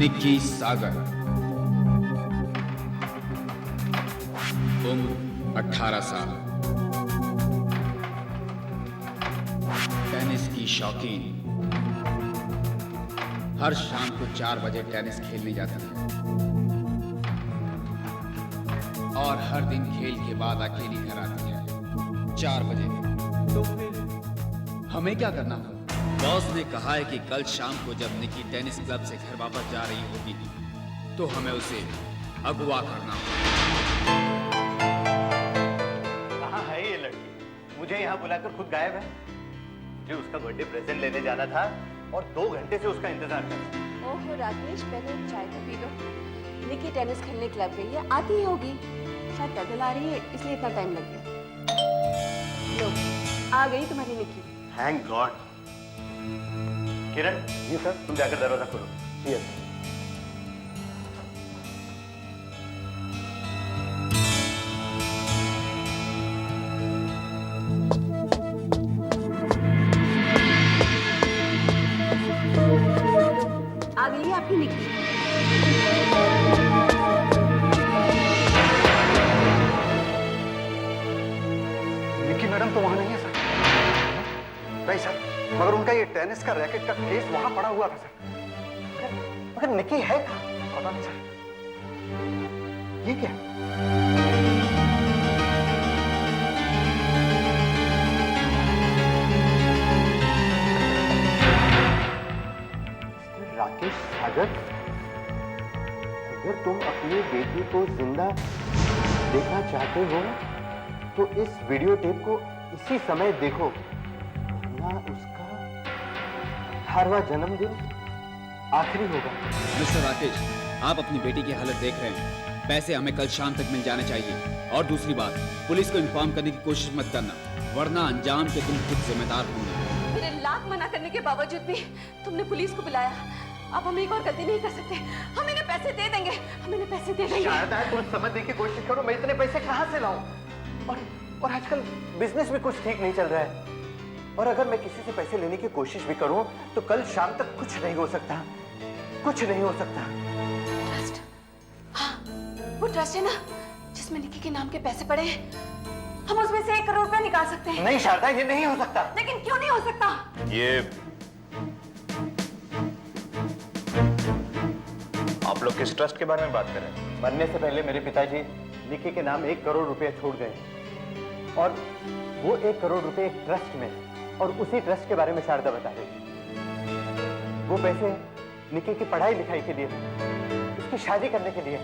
निक्की सागर, उम्र 18 साल, टेनिस की शौकीन, हर शाम को 4 बजे टेनिस खेलने जाती है और हर दिन खेल के बाद अकेली घर आती है 4 बजे। तो फिर हमें क्या करना है? बॉस ने कहा है कि कल शाम को जब निक्की टेनिस क्लब से घर वापस जा रही होगी तो हमें उसे अगवा करना होगा। कहाँ है ये लड़की? मुझे यहाँ बुलाकर खुद गायब है। मुझे उसका बर्थडे प्रेजेंट लेने जाना था और 2 घंटे से उसका इंतजार कर रहा हूं। ओहो राकेश, पहले चाय तो पी लो। निक्की टेनिस खेलने क्लब गई है, आती ही होगी। शायद पैदल आ रही है इसलिए इतना टाइम लग गया। लो, आ गई तुम्हारी Nikki. Thank God. Kiran, ji sir, तुम जाकर दरवाजा खोलो। यस। आ गई है आपकी निक्की। निक्की मैडम तो वहां नहीं है सर। नहीं सर, मगर उनका ये टेनिस का रैकेट का केस वहां पड़ा हुआ था सर। मगर निक्की है कहाँ? पता नहीं सर। ये क्या? राकेश सागर, अगर तुम अपनी बेटी को जिंदा देखना चाहते हो तो इस वीडियो टेप को इसी समय देखो, वरना उसका 18वां जन्मदिन आखिरी होगा। मिस्टर राकेश, आप अपनी बेटी की हालत देख रहे हैं। पैसे हमें कल शाम तक मिल जाने चाहिए। और दूसरी बात, पुलिस को इन्फॉर्म करने की कोशिश मत करना, वरना अंजाम के तुम खुद जिम्मेदार होंगे। मेरे लाख मना करने के बावजूद भी तुमने पुलिस को बुलाया। अब हम एक और गलती नहीं कर सकते। हम इन्हें पैसे दे देंगे, हम इन्हें पैसे दे देंगे। शारदा, तुम समझने की कोशिश करो, मैं इतने पैसे कहाँ से लाऊं? और आजकल बिजनेस भी कुछ ठीक नहीं चल रहा है। और अगर मैं किसी से पैसे लेने की कोशिश भी करूं तो कल शाम तक कुछ नहीं हो सकता, कुछ नहीं हो सकता। ट्रस्ट, हाँ, वो ट्रस्ट है ना जिसमें निक्की के नाम के पैसे पड़े हैं। हम उसमें से 1 करोड़ रुपया निकाल सकते हैं। नहीं शारदा, ये नहीं हो सकता। लेकिन क्यों नहीं हो सकता? ये आप लोग किस ट्रस्ट के बारे में बात कर रहे हैं? मरने से पहले मेरे पिताजी निक्की के नाम 1 करोड़ रुपए छोड़ गए और वो 1 करोड़ रुपए एक ट्रस्ट में, और उसी ट्रस्ट के बारे में शारदा बता रही थी। वो पैसे निक्की की पढ़ाई लिखाई के लिए, उसकी शादी करने के लिए,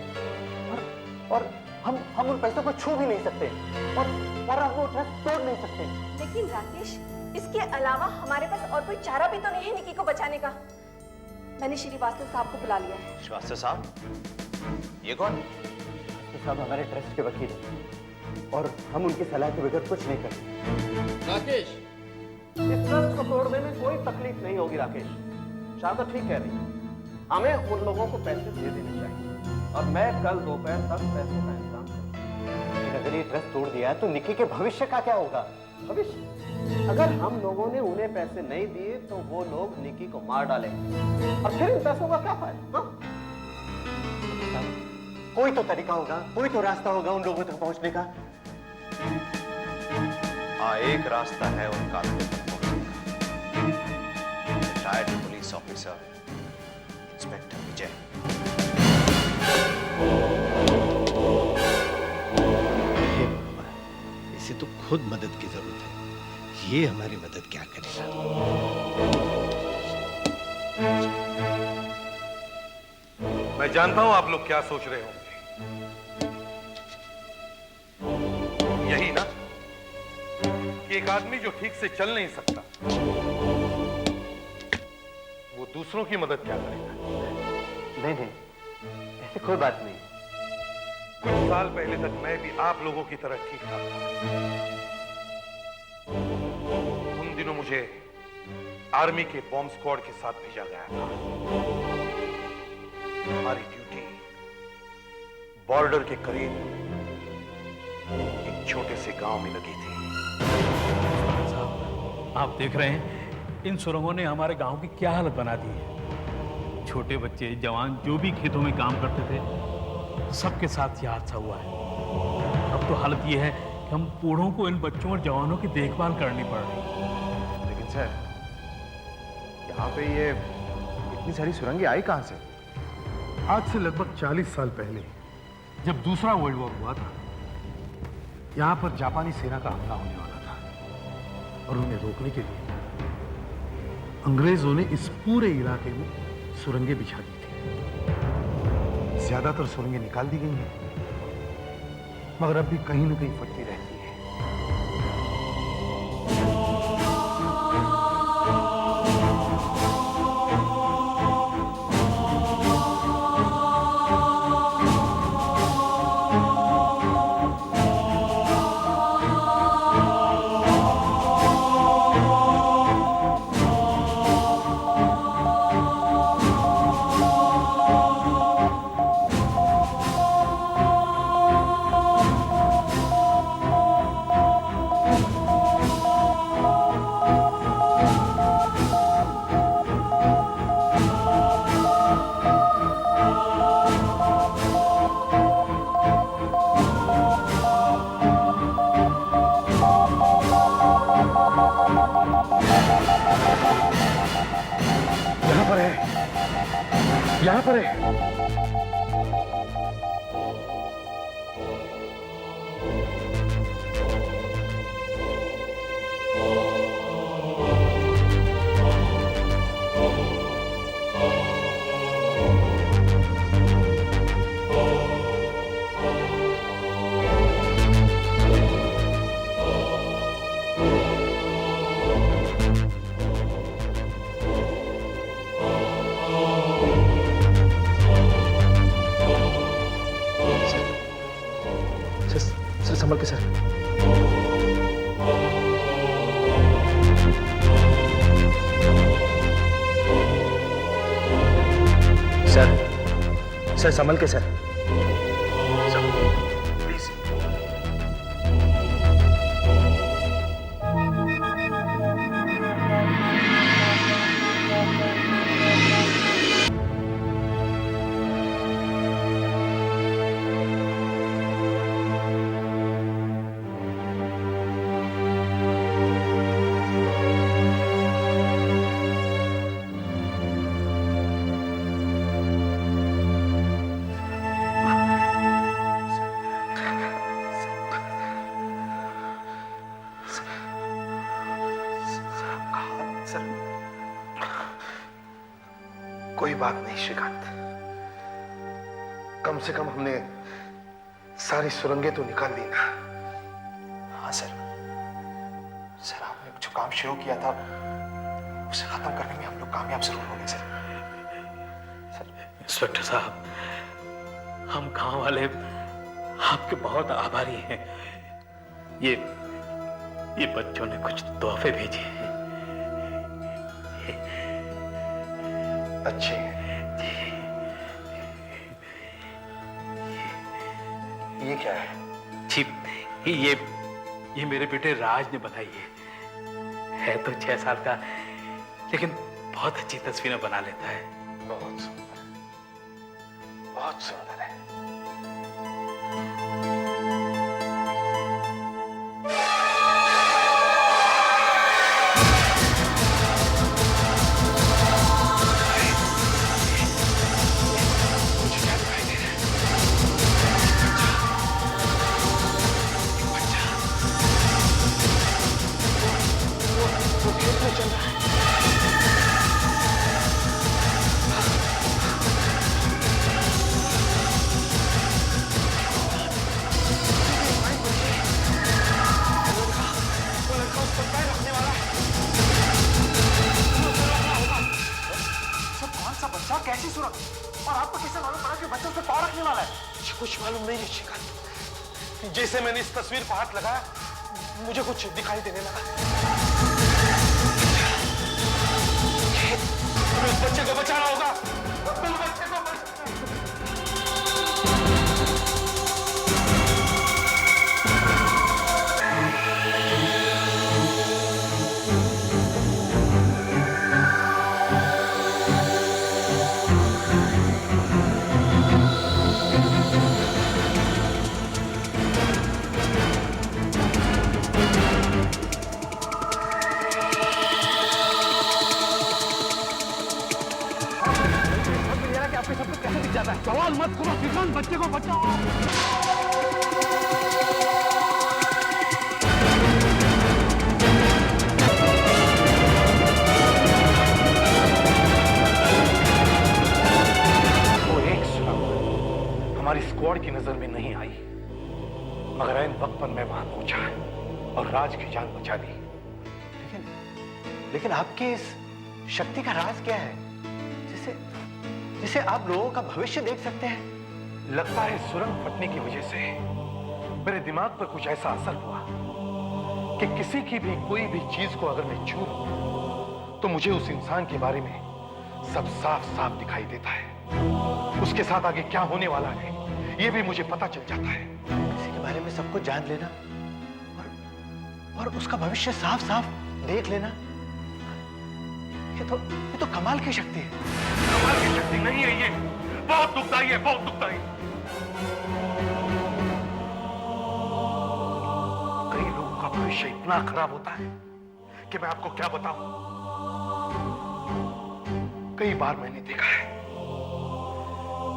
और हम उन पैसों को छू भी नहीं सकते और हम वो ट्रस्ट तोड़ नहीं सकते। लेकिन राकेश, इसके अलावा हमारे पास और कोई चारा भी तो नहीं है निक्की को बचाने का। मैंने श्रीवास्तव साहब को बुला लिया है। श्रीवास्तव साहब? ये कौन? तो साहब हमारे ट्रस्ट के वकील हैं और हम उनकी सलाह के बगैर कुछ नहीं करते। राकेश, इस ट्रस्ट को तोड़ने में कोई तकलीफ नहीं होगी राकेश। शारदा ठीक कह रही है, हमें उन लोगों को पैसे दे देने चाहिए और मैं कल दोपहर तक पैसों का इंतजाम करूंगा। लेकिन अगर ये ट्रस्ट तोड़ दिया तो निक्की के भविष्य का क्या होगा? भविष्य, अगर हम लोगों ने उन्हें पैसे नहीं दिए तो वो लोग निक्की को मार डालेंगे और फिर इन पैसों का क्या फायदा? कोई तो तरीका होगा, कोई तो रास्ता होगा उन लोगों तक पहुंचने का। हाँ, एक रास्ता है उनका तक पहुंचने का। रिटायर्ड पुलिस ऑफिसर इंस्पेक्टर विजय। हे भगवान, इसे तो खुद मदद की जरूरत है। ये हमारी मदद क्या करेगा? मैं जानता हूं आप लोग क्या सोच रहे होंगे। यही ना कि एक आदमी जो ठीक से चल नहीं सकता वो दूसरों की मदद क्या करेगा? नहीं, ऐसी कोई बात नहीं। कुछ साल पहले तक मैं भी आप लोगों की तरह ठीक ठाक था। उन दिनों मुझे आर्मी के बॉम्ब स्क्वाड के साथ भेजा गया था। हमारी ड्यूटी बॉर्डर के करीब एक छोटे से गांव में लगी थी। आप देख रहे हैं इन सुरंगों ने हमारे गांव की क्या हालत बना दी है। छोटे बच्चे जवान जो भी खेतों में काम करते थे, सबके साथ यह हादसा हुआ है। अब तो हालत यह है कि हम बूढ़ों को इन बच्चों और जवानों की देखभाल करनी पड़ रही है। लेकिन सर, यहाँ पे ये इतनी सारी सुरंगें आई कहाँ से? आज से लगभग 40 साल पहले जब दूसरा वर्ल्ड वॉर हुआ था, यहाँ पर जापानी सेना का हमला होने वाला था और उन्हें रोकने के लिए अंग्रेजों ने इस पूरे इलाके में सुरंगें बिछा दी थी। ज्यादातर सुरंगें निकाल दी गई हैं, मगर अब भी कहीं न कहीं फटती रहती है। यहाँ पर है। सर संभल के सर। सर संभल के सर। प्लीज। कोई बात नहीं श्रीकांत, कम से कम हमने सारी सुरंगें तो निकाल दी ना। हाँ सर, आपने जो काम शुरू किया था उसे खत्म करने में हम लोग कामयाब जरूर होंगे सर। इंस्पेक्टर साहब, हम गांव वाले आपके बहुत आभारी हैं। ये बच्चों ने कुछ तोहफे भेजे हैं। अच्छे हैं। ये क्या है? जी, ये मेरे बेटे राज ने बनाई है तो 6 साल का, लेकिन बहुत अच्छी तस्वीरें बना लेता है। बहुत सुंदर, बहुत सुंदर है। कैसी सूरत? और आपको किससे मालूम पड़ा कि बच्चों से पाँव रखने वाला है? कुछ मालूम नहीं है श्रीकांत। जैसे मैंने इस तस्वीर पर हाथ लगाया, मुझे कुछ दिखाई देने लगा। इस बच्चे को बचाना होगा। बच्चे को मत करो श्रीकांत, बच्चे को बचाओ। वो एक सुरंग हमारी स्क्वाड की नजर में नहीं आई, मगर ऐन वक्त पर मैं वहां पहुंचा और राज की जान बचा ली। लेकिन आपकी इस शक्ति का राज क्या है, जिसे आप लोगों का भविष्य देख सकते हैं? लगता है सुरंग फटने की वजह से मेरे दिमाग पर कुछ ऐसा असर हुआ कि किसी की भी कोई भी चीज को अगर मैं छू लूं तो मुझे उस इंसान के बारे में सब साफ साफ दिखाई देता है। उसके साथ आगे क्या होने वाला है यह भी मुझे पता चल जाता है। किसी के बारे में सब कुछ जान लेना और उसका भविष्य साफ साफ देख लेना, ये तो कमाल की शक्ति है। कमाल की शक्ति नहीं है ये, बहुत दुखदाई है, बहुत दुखदाई। कई लोगों का भविष्य इतना खराब होता है कि मैं आपको क्या बताऊं। कई बार मैंने देखा है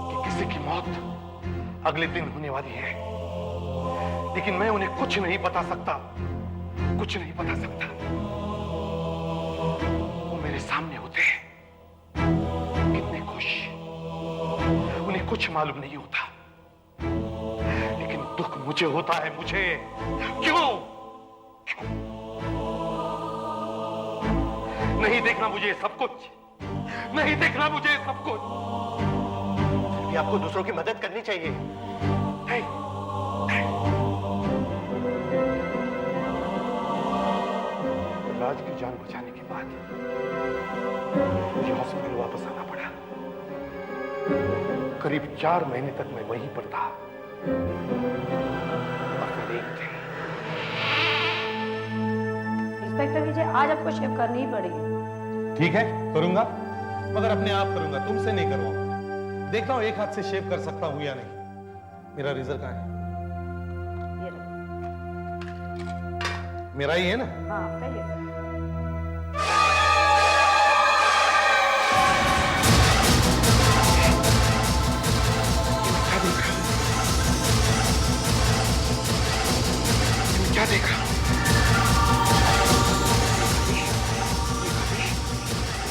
कि किसी की मौत अगले दिन होने वाली है, लेकिन मैं उन्हें कुछ नहीं बता सकता, कुछ नहीं बता सकता। वो मेरे सामने होते हैं, कितने खुश, उन्हें कुछ मालूम नहीं होता, लेकिन दुख मुझे होता है। मुझे क्यों? नहीं देखना मुझे सब कुछ, नहीं देखना मुझे सब कुछ। ये आपको दूसरों की मदद करनी चाहिए। नहीं, राज की जान बचाने के बाद मुझे हॉस्पिटल वापस आना पड़ा। करीब 4 महीने तक मैं वहीं पर था। इंस्पेक्टर विजय, आज आपको शेव करनी ही पड़ेगी। ठीक है, करूंगा, मगर अपने आप करूंगा, तुमसे नहीं करवाऊंगा। देखता हूं एक हाथ से शेव कर सकता हूं या नहीं। मेरा रेजर कहां है? ये रहा। मेरा ही है ना? हाँ, आपका ही है। क्या देखा?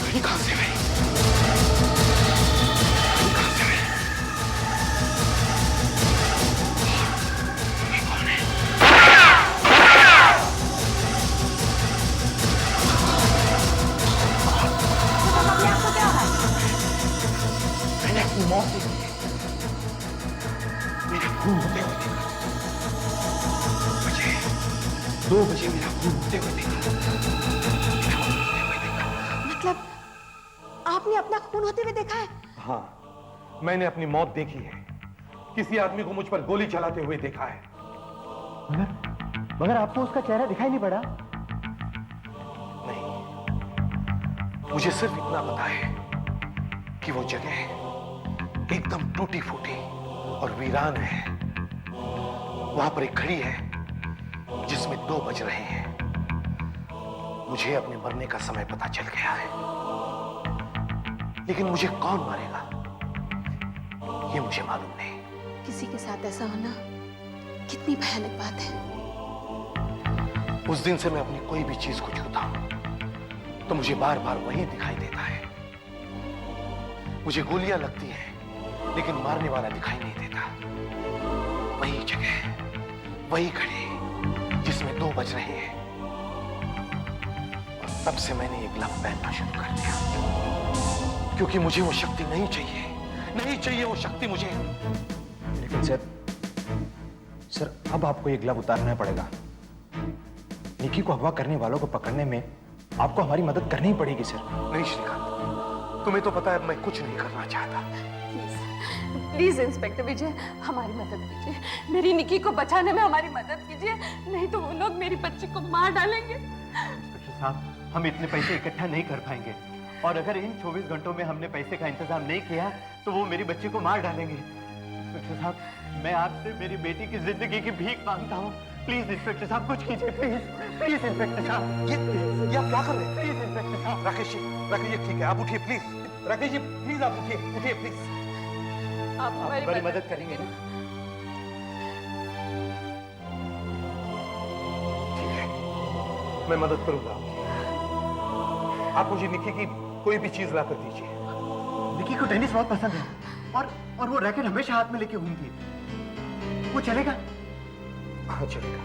घड़ी कहां से आई? घड़ी कहां से आई? ये कौन है? आपको क्या है? मैंने अपनी मौत देखी है, मेरा खून होते हुए देखा। 2 बजे मेरा खून होते हुए देखा। मतलब आपने अपना खून होते हुए देखा है? हाँ, मैंने अपनी मौत देखी है। किसी आदमी को मुझ पर गोली चलाते हुए देखा है। मगर आपको उसका चेहरा दिखाई नहीं पड़ा? नहीं, मुझे सिर्फ इतना पता है कि वो जगह एकदम टूटी फूटी और वीरान है। वहां पर एक घड़ी है जिसमें 2 बज रहे हैं। मुझे अपने मरने का समय पता चल गया है, लेकिन मुझे कौन मारेगा ये मुझे मालूम नहीं। किसी के साथ ऐसा होना कितनी भयानक बात है। उस दिन से मैं अपनी कोई भी चीज को छूता हूं तो मुझे बार बार वही दिखाई देता है। मुझे गोलियां लगती हैं, लेकिन मारने वाला दिखाई नहीं देता। वही जगह, वही घड़ी जिसमें 2 बज रहे हैं। और तब से मैंने ये ग्लव पहनना शुरू कर दिया, क्योंकि मुझे वो शक्ति नहीं चाहिए, नहीं चाहिए वो शक्ति मुझे। लेकिन सर अब आपको ये ग्लव उतारना पड़ेगा। निकी को अगवा करने वालों को पकड़ने में आपको हमारी मदद करनी ही पड़ेगी सर। नहीं श्रीकांत, तुम्हें तो पता है मैं कुछ नहीं करना चाहता। प्लीज इंस्पेक्टर विजय, हमारी मदद कीजिए। मेरी निकी को बचाने में हमारी मदद कीजिए, नहीं तो वो लोग मेरी बच्ची को मार डालेंगे। इंस्पेक्टर साहब, हम इतने पैसे इकट्ठा नहीं कर पाएंगे, और अगर इन 24 घंटों में हमने पैसे का इंतजाम नहीं किया तो वो मेरी बच्ची को मार डालेंगे। इंस्पेक्टर साहब, मैं आपसे मेरी बेटी की जिंदगी की भीख मांगता हूँ। प्लीज इंस्पेक्टर साहब, कुछ कीजिए, प्लीज प्लीज इंस्पेक्टर साहब। ये आप क्या कर रहे हैं? प्लीज इंस्पेक्टर साहब। राकेश जी ठीक है, आप उठिए प्लीज। राकेश जी प्लीज आप उठिए, उठिए प्लीज। आप हमारी मदद करेंगे ना? ठीक है, मैं मदद करूंगा। आप मुझे निकी की कोई भी चीज ला कर दीजिए। निकी को टेनिस बहुत पसंद है और वो रैकेट हमेशा हाथ में लेके घूमती है। वो चलेगा? हाँ चलेगा।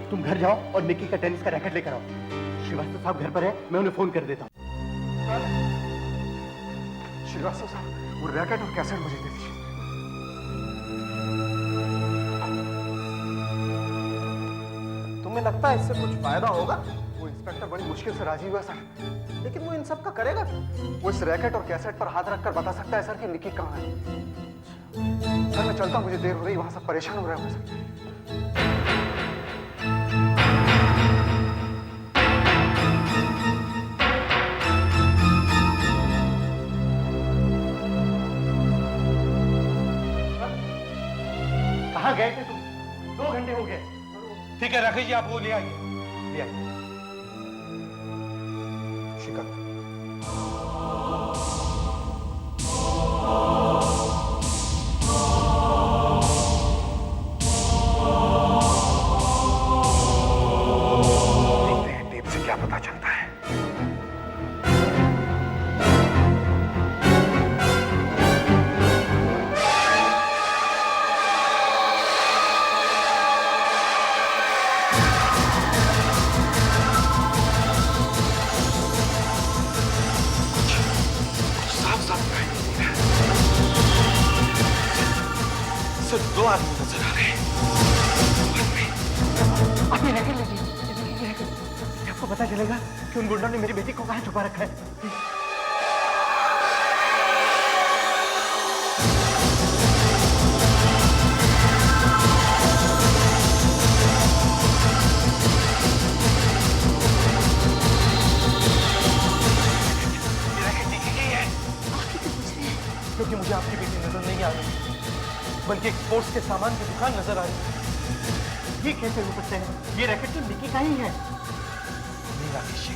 तुम घर जाओ और निकी का टेनिस का रैकेट लेकर आओ। श्रीवास्तव साहब घर पर है, मैं उन्हें फोन कर देता हूँ। श्रीवास्तव साहब, वो रैकेट और कैसेट मुझे दे दीजिए। तुम्हें लगता है इससे कुछ फायदा होगा? वो इंस्पेक्टर बड़ी मुश्किल से राजी हुआ सर। लेकिन वो इन सब का करेगा। वो इस रैकेट और कैसेट पर हाथ रखकर बता सकता है सर कि निकी कहाँ है। सर मैं चलता हूँ, मुझे देर हो रही, वहां सब परेशान हो रहे हैं सर। कहाँ गए थे तुम? 2 घंटे हो गए। ठीक है राकेश जी, आप वो ले आइए, ले आइए। शिकत देखते हैं टेप से क्या पता चलता है। सिर्फ 2 आदमी नजर आ रहे हैं। अपनी रैकेट ले लीजिए। आपको पता चलेगा कि उन गुंडों ने मेरी बेटी को कहाँ छुपा रखा है। क्योंकि मुझे आपकी बेटी नजर नहीं आ रही, बल्कि एक स्पोर्ट्स के सामान की दुकान नजर आ रही है। ये कैसे हो सकते हैं? ये रैकेट तो निकी का ही है। नहीं राकेश जी,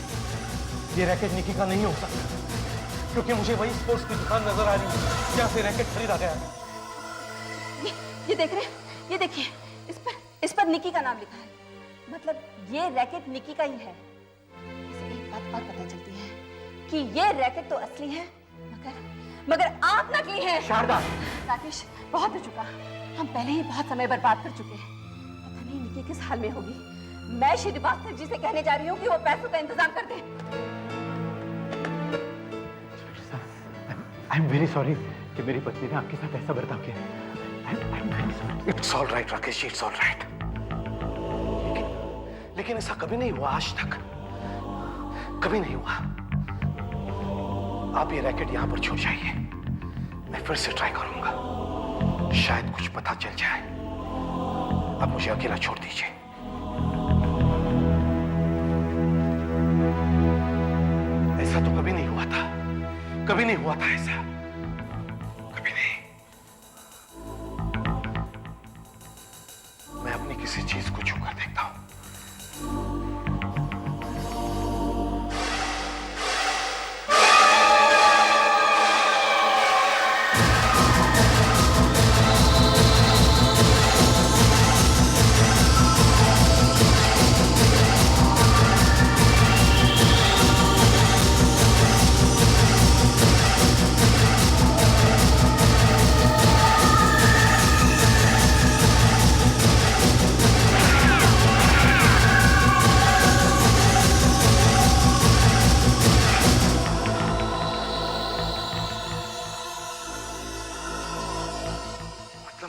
ये रैकेट निकी का नहीं हो सकता, क्योंकि मुझे वही स्पोर्ट्स की दुकान नजर आ रही है जहाँ से रैकेट खरीदा गया है। ये देख रहे हैं? ये देखिए, इस पर निकी का नाम लिखा है। मतलब ये रैकेट निकी का ही है। इसे एक बात और पता चलती है कि ये रैकेट तो असली है, मगर आप नकली हैं। शारदा, राकेश, बहुत हो चुका। हम पहले ही बहुत समय बर्बाद कर चुके हैं। पता नहीं निकी किस हाल में होगी। मैं श्रीवास्तव जी से कहने जा रही हूँ कि वो पैसों का इंतजाम कर दें। आई एम वेरी सॉरी कि मेरी पत्नी ने आपके साथ ऐसा बर्ताव किया। I am very sorry. It's all right Rakesh ji, it's all right. लेकिन ऐसा कभी नहीं हुआ आज तक, कभी नहीं हुआ। आप ये रैकेट यहां पर छोड़ जाइए, मैं फिर से ट्राई करूंगा, शायद कुछ पता चल जाए। आप मुझे अकेला छोड़ दीजिए। ऐसा तो कभी नहीं हुआ था, कभी नहीं हुआ था ऐसा, कभी नहीं। मैं अपनी किसी चीज को छूकर देखता हूं।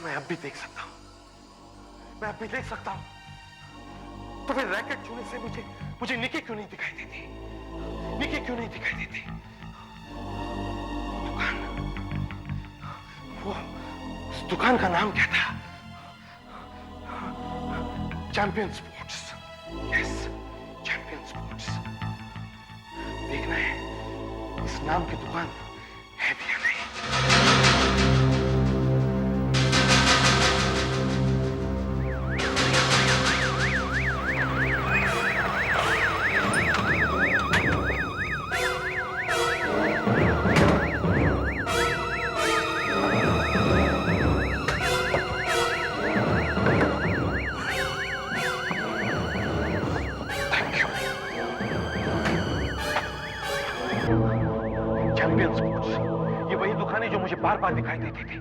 मैं अब भी देख सकता हूं, मैं अब भी देख सकता हूं। तो फिर रैकेट छूने से मुझे निकी क्यों नहीं दिखाई देती? निकी क्यों नहीं दिखाई देती? दुकान, वो उस दुकान का नाम क्या था? Champion sports. Yes, champion sports. देखना है इस नाम की दुकान है भी या नहीं। बार बार दिखाई देती थी।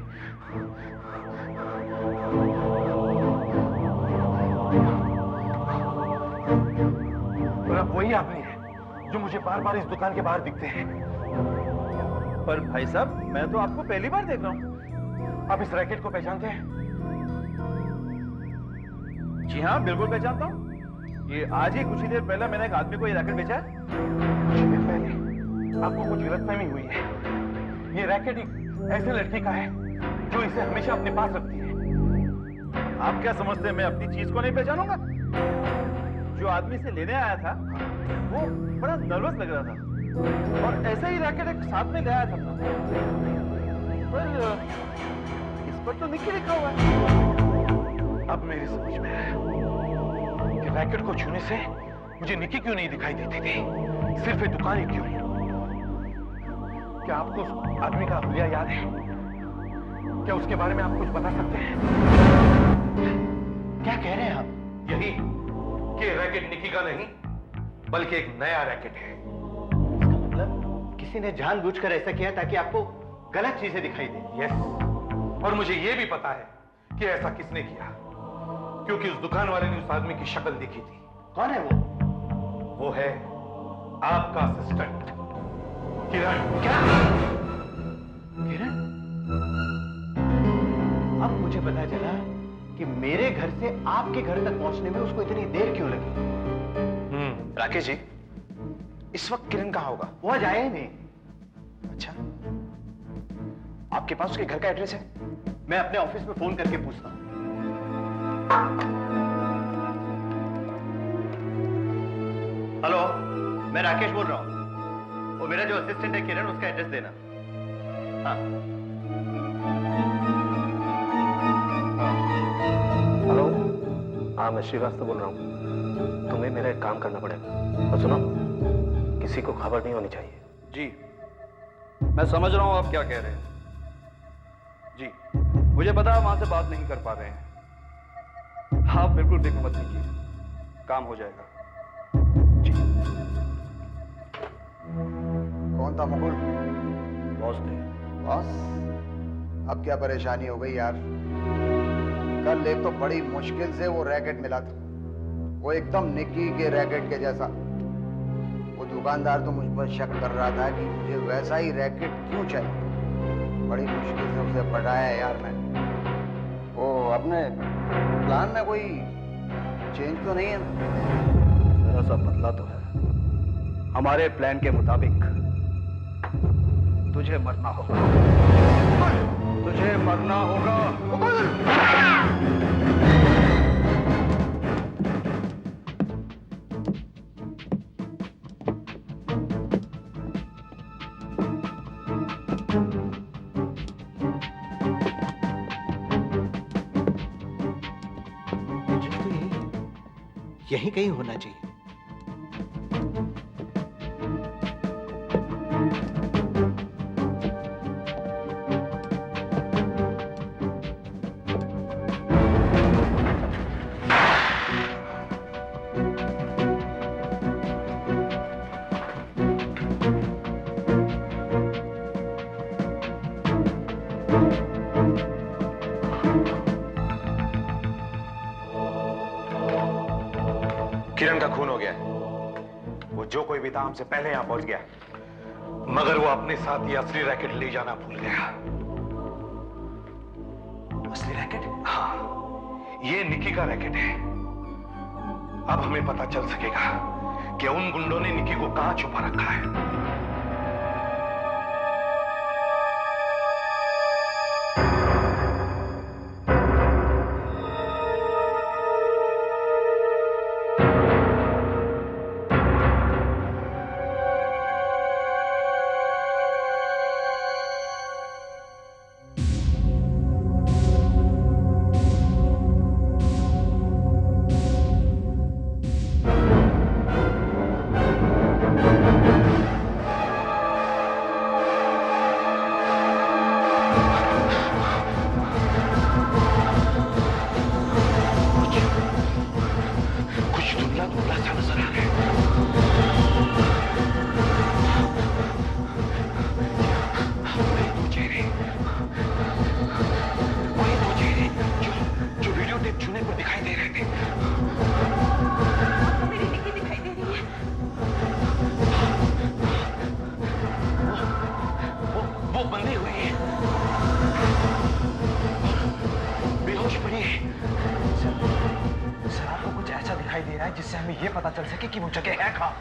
और अब वही आदमी है जो मुझे बार बार इस दुकान के बाहर दिखते हैं। पर भाई साहब, मैं तो आपको पहली बार देख रहा हूँ। आप इस रैकेट को पहचानते हैं? जी हाँ, बिल्कुल पहचानता हूँ। ये आज ही कुछ ही देर पहले मैंने एक आदमी को ये रैकेट बेचा है। कुछ ही देर पहले आपको कुछ गलतफहमी हुई है। ये रैकेट एक ऐसे लड़की का है जो इसे हमेशा अपने पास रखती है। आप क्या समझते हैं मैं अपनी चीज को नहीं पहचानूंगा? जो आदमी से लेने आया था वो बड़ा नर्वस लग रहा था और ऐसे ही रैकेट एक साथ में ले आया था अपना। पर इस पर तो निकी लिखा हुआ है। अब मेरी समझ में आया कि रैकेट को छूने से मुझे निकी क्यों नहीं दिखाई देती थी, सिर्फ ये दुकान ही क्यों। क्या आपको उस आदमी का हुलिया याद है? क्या उसके बारे में आप कुछ बता सकते हैं? क्या कह रहे हैं आप? यही कि रैकेट निकी का नहीं बल्कि एक नया रैकेट है। इसका मतलब किसी ने जानबूझकर ऐसा किया ताकि आपको गलत चीजें दिखाई दे। यस, और मुझे यह भी पता है कि ऐसा किसने किया, क्योंकि उस दुकान वाले ने उस आदमी की शक्ल देखी थी। कौन है वो? वो है आपका असिस्टेंट किरण। क्या? किरण? अब मुझे पता चला कि मेरे घर से आपके घर तक पहुंचने में उसको इतनी देर क्यों लगी। राकेश जी, इस वक्त किरण कहां होगा? वो आज आया ही नहीं। अच्छा, आपके पास उसके घर का एड्रेस है? मैं अपने ऑफिस में फोन करके पूछता हूं। हेलो, मैं राकेश बोल रहा हूं। वो मेरा जो असिस्टेंट है किरण, उसका एड्रेस देना। हाँ। हेलो, हाँ मैं श्रीवास्तव बोल रहा हूँ। तुम्हें मेरा एक काम करना पड़ेगा। और सुनो, किसी को खबर नहीं होनी चाहिए। जी, मैं समझ रहा हूँ आप क्या कह रहे हैं। जी, मुझे पता है वहां से बात नहीं कर पा रहे हैं। आप बिल्कुल फिक्र मत कीजिए, काम हो जाएगा। जी। कौन था मुकुल? बॉस थे। बॉस? अब क्या परेशानी हो गई यार? कल एक तो बड़ी मुश्किल से वो रैकेट मिला था, वो एकदम निकी के रैकेट के जैसा। वो दुकानदार तो मुझ पर शक कर रहा था कि मुझे वैसा ही रैकेट क्यों चाहिए। बड़ी मुश्किल से उसे पटाया यार मैंने। वो अपने प्लान में कोई चेंज तो नहीं है? जरा सा बदला तो है। हमारे प्लान के मुताबिक तुझे मरना होगा। तुझे मरना होगा। यहीं कहीं होना चाहिए। किरण का खून हो गया। वो जो कोई भी था हमसे पहले यहां पहुंच गया, मगर वो अपने साथ ये असली रैकेट ले जाना भूल गया। असली रैकेट? हाँ, ये निकी का रैकेट है। अब हमें पता चल सकेगा कि उन गुंडों ने निकी को कहां छुपा रखा है। चूने को दिखाई दे रहे थे। आपको मेरी निकी दिखाई दे रही है। वो बंधी हुई है, बेहोश पड़ी है। सर आपको कुछ ऐसा दिखाई दे रहा है जिससे हमें यह पता चल सके कि वो जगह है कहाँ।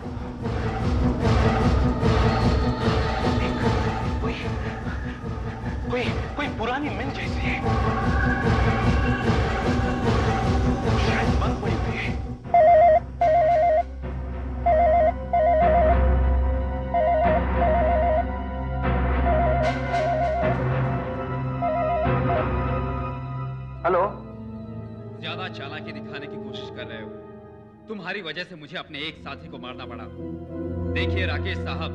कोई पुरानी मिल जैसी है, शायद बंद पड़ी हुई है। हेलो। ज्यादा चालाकी दिखाने की कोशिश कर रहे हो। तुम्हारी वजह से मुझे अपने एक साथी को मारना पड़ा। देखिए राकेश साहब,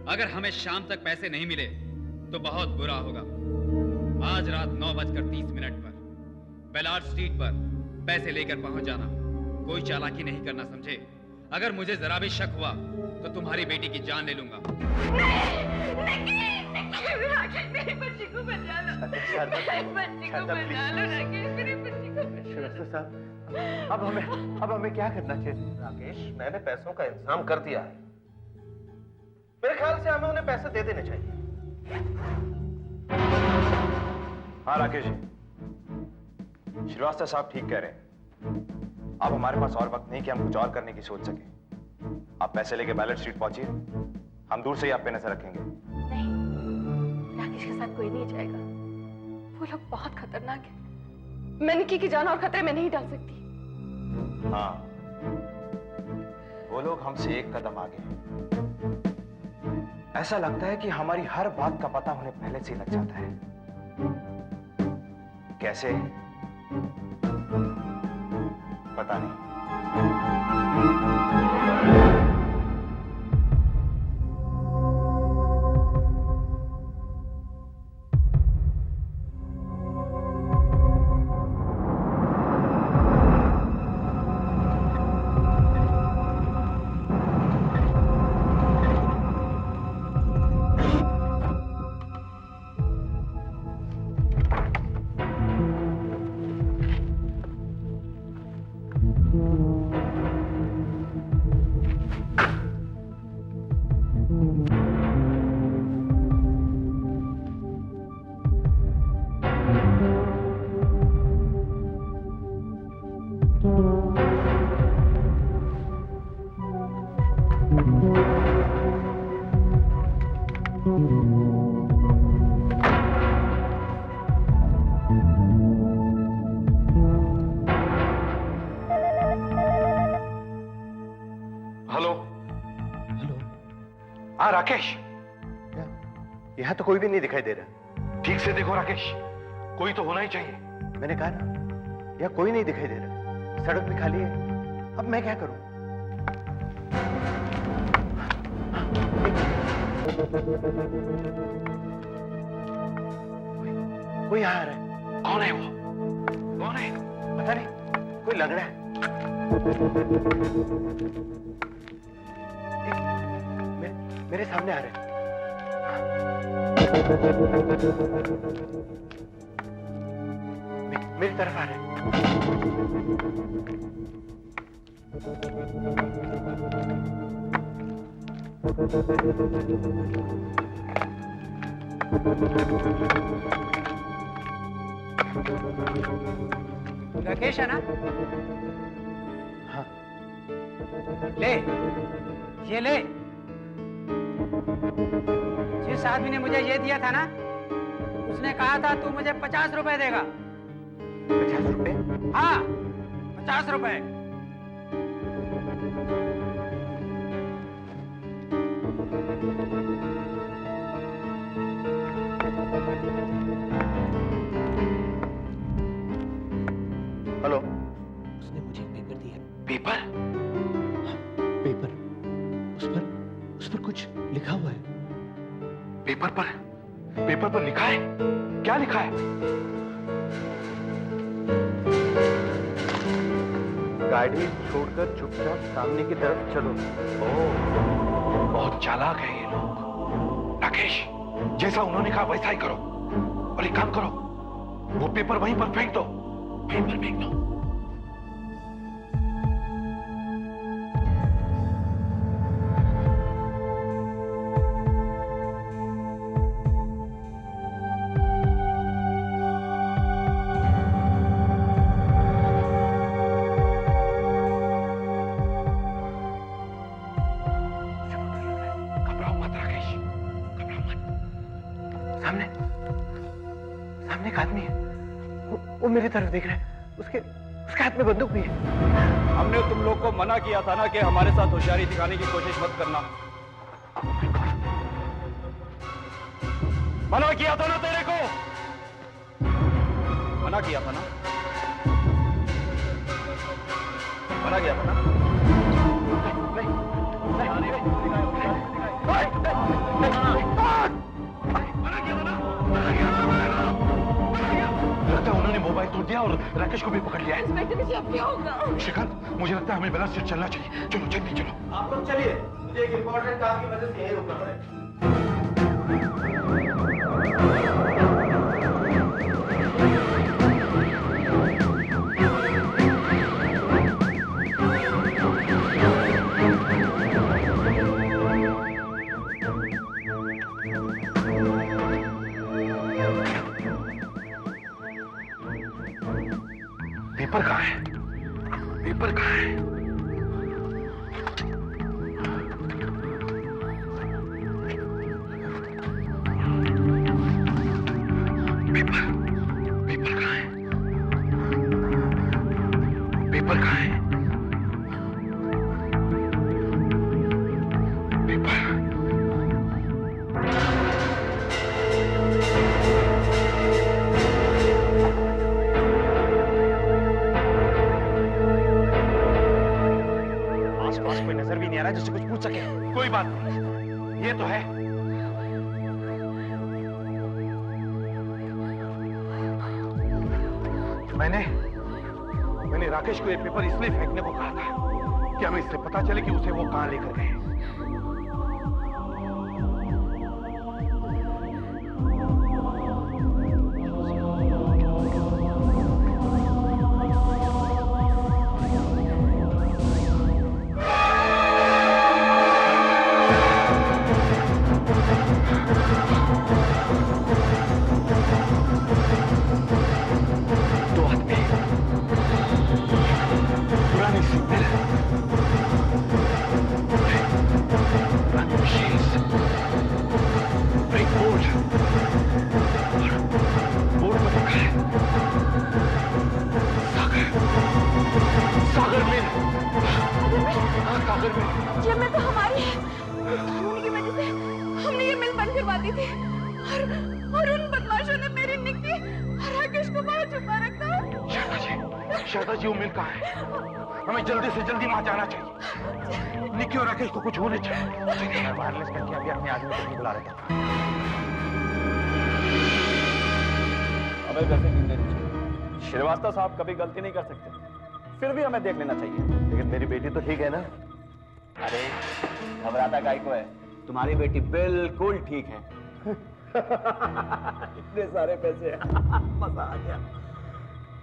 अगर हमें शाम तक पैसे नहीं मिले तो बहुत बुरा होगा। आज रात 9:30 पर बेलार्ड स्ट्रीट पर पैसे लेकर पहुंच जाना। कोई चालाकी नहीं करना, समझे? अगर मुझे जरा भी शक हुआ तो तुम्हारी बेटी की जान ले लूंगा। मेरी बच्ची को बचा लो। मेरी बच्ची को बचा लो राकेश, मेरी बच्ची को बचा लो। श्रीवास्तव साहब, अब हमें क्या करना चाहिए? राकेश, मैंने पैसों का इंतजाम कर दिया है। मेरे ख्याल से हमें उन्हें पैसे दे देने चाहिए। हाँ राकेश जी, श्रीवास्तव साहब ठीक कह रहे हैं। अब हमारे पास और वक्त नहीं कि हम कुछ और करने की सोच सके। आप पैसे लेके बैलेट स्ट्रीट पहुंचिए, हम दूर से ही आप पे नजर रखेंगे। नहीं, राकेश के साथ कोई नहीं जाएगा। वो लोग बहुत खतरनाक है। मैं निकी की जान और खतरे में नहीं डाल सकती। हाँ, वो लोग हमसे एक कदम आगे हैं। ऐसा लगता है कि हमारी हर बात का पता उन्हें पहले से ही लग जाता है। कैसे? पता नहीं। राकेश, यहाँ तो कोई भी नहीं दिखाई दे रहा। ठीक से देखो राकेश, कोई तो होना ही चाहिए। मैंने कहा ना, यहाँ कोई नहीं दिखाई दे रहा। सड़क भी खाली है। अब मैं क्या करूं? कोई यहाँ आ रहा है। कौन है वो? कौन है? पता नहीं, कोई लग रहा है। मेरे सामने आ रहे हैं। मेरी तरफ आ रहे हैं। राकेश है ना? हाँ। ले, ये ले। जिस आदमी ने मुझे ये दिया था ना, उसने कहा था तू मुझे 50 रुपए देगा। 50 रुपए? हाँ, 50 रुपए। हेलो। उसने मुझे पेपर दिया। पेपर? हाँ, पेपर। उस पर कुछ लिखा हुआ है। पेपर पर लिखा है? क्या लिखा है? गाड़ी छोड़कर चुपचाप सामने की तरफ चलो। ओह, बहुत चालाक है ये लोग। राकेश, जैसा उन्होंने कहा वैसा ही करो। और एक काम करो, वो पेपर वहीं पर फेंक दो। वहीं पर फेंक दो। सामने एक आदमी है, वो मेरी तरफ देख रहा है, उसके हाथ में बंदूक भी है। हमने तुम लोग को मना किया था ना कि हमारे साथ होशियारी दिखाने की कोशिश मत करना। मना किया था ना तेरे को, मना किया था ना, मना किया था ना। लगता है उन्होंने मोबाइल तोड़ दिया और राकेश को भी पकड़ लिया है। इंस्पेक्टर अब क्या होगा? श्रीकांत, मुझे लगता है हमें बैलेंस शीट चलना चाहिए। चलो जल्दी चलो। आप लोग चलिए, मुझे एक इंपॉर्टेंट काम की वजह से यहीं रुकना पड़ेगा। पेपर कहाँ है? पेपर कहाँ है? पेपर कहाँ है? पेपर कहाँ है? आसपास कोई नजर भी नहीं आ रहा जिससे कुछ पूछ सके। कोई बात नहीं, ये तो है। मैंने राकेश को ये पेपर इसलिए फेंकने को कहा था कि हमें इससे पता चले कि उसे वो कहां लेकर गए। ये मिल तो हमारी है। कानूनी की वजह से हमने ये मिल बंद करवा दी थी और उन बदमाशों ने मेरी निक्की और राकेश को बाहर छुपा रखा। शारदा जी, वो मिल कहाँ है? हमें जल्दी से जल्दी वहां जाना चाहिए। निक्की और राकेश को कुछ होने चाहिए। मैं वायरलेस करके अभी अपने आदमी को नहीं बुला रहा था। हमें पैसे नहीं देने चाहिए। श्रीवास्तव साहब कभी गलती नहीं कर सकते, फिर भी हमें देख लेना चाहिए। लेकिन मेरी बेटी तो ठीक है ना? अरे घबराता काहे को है? तुम्हारी बेटी बिल्कुल ठीक है। इतने सारे पैसे मजा आ गया।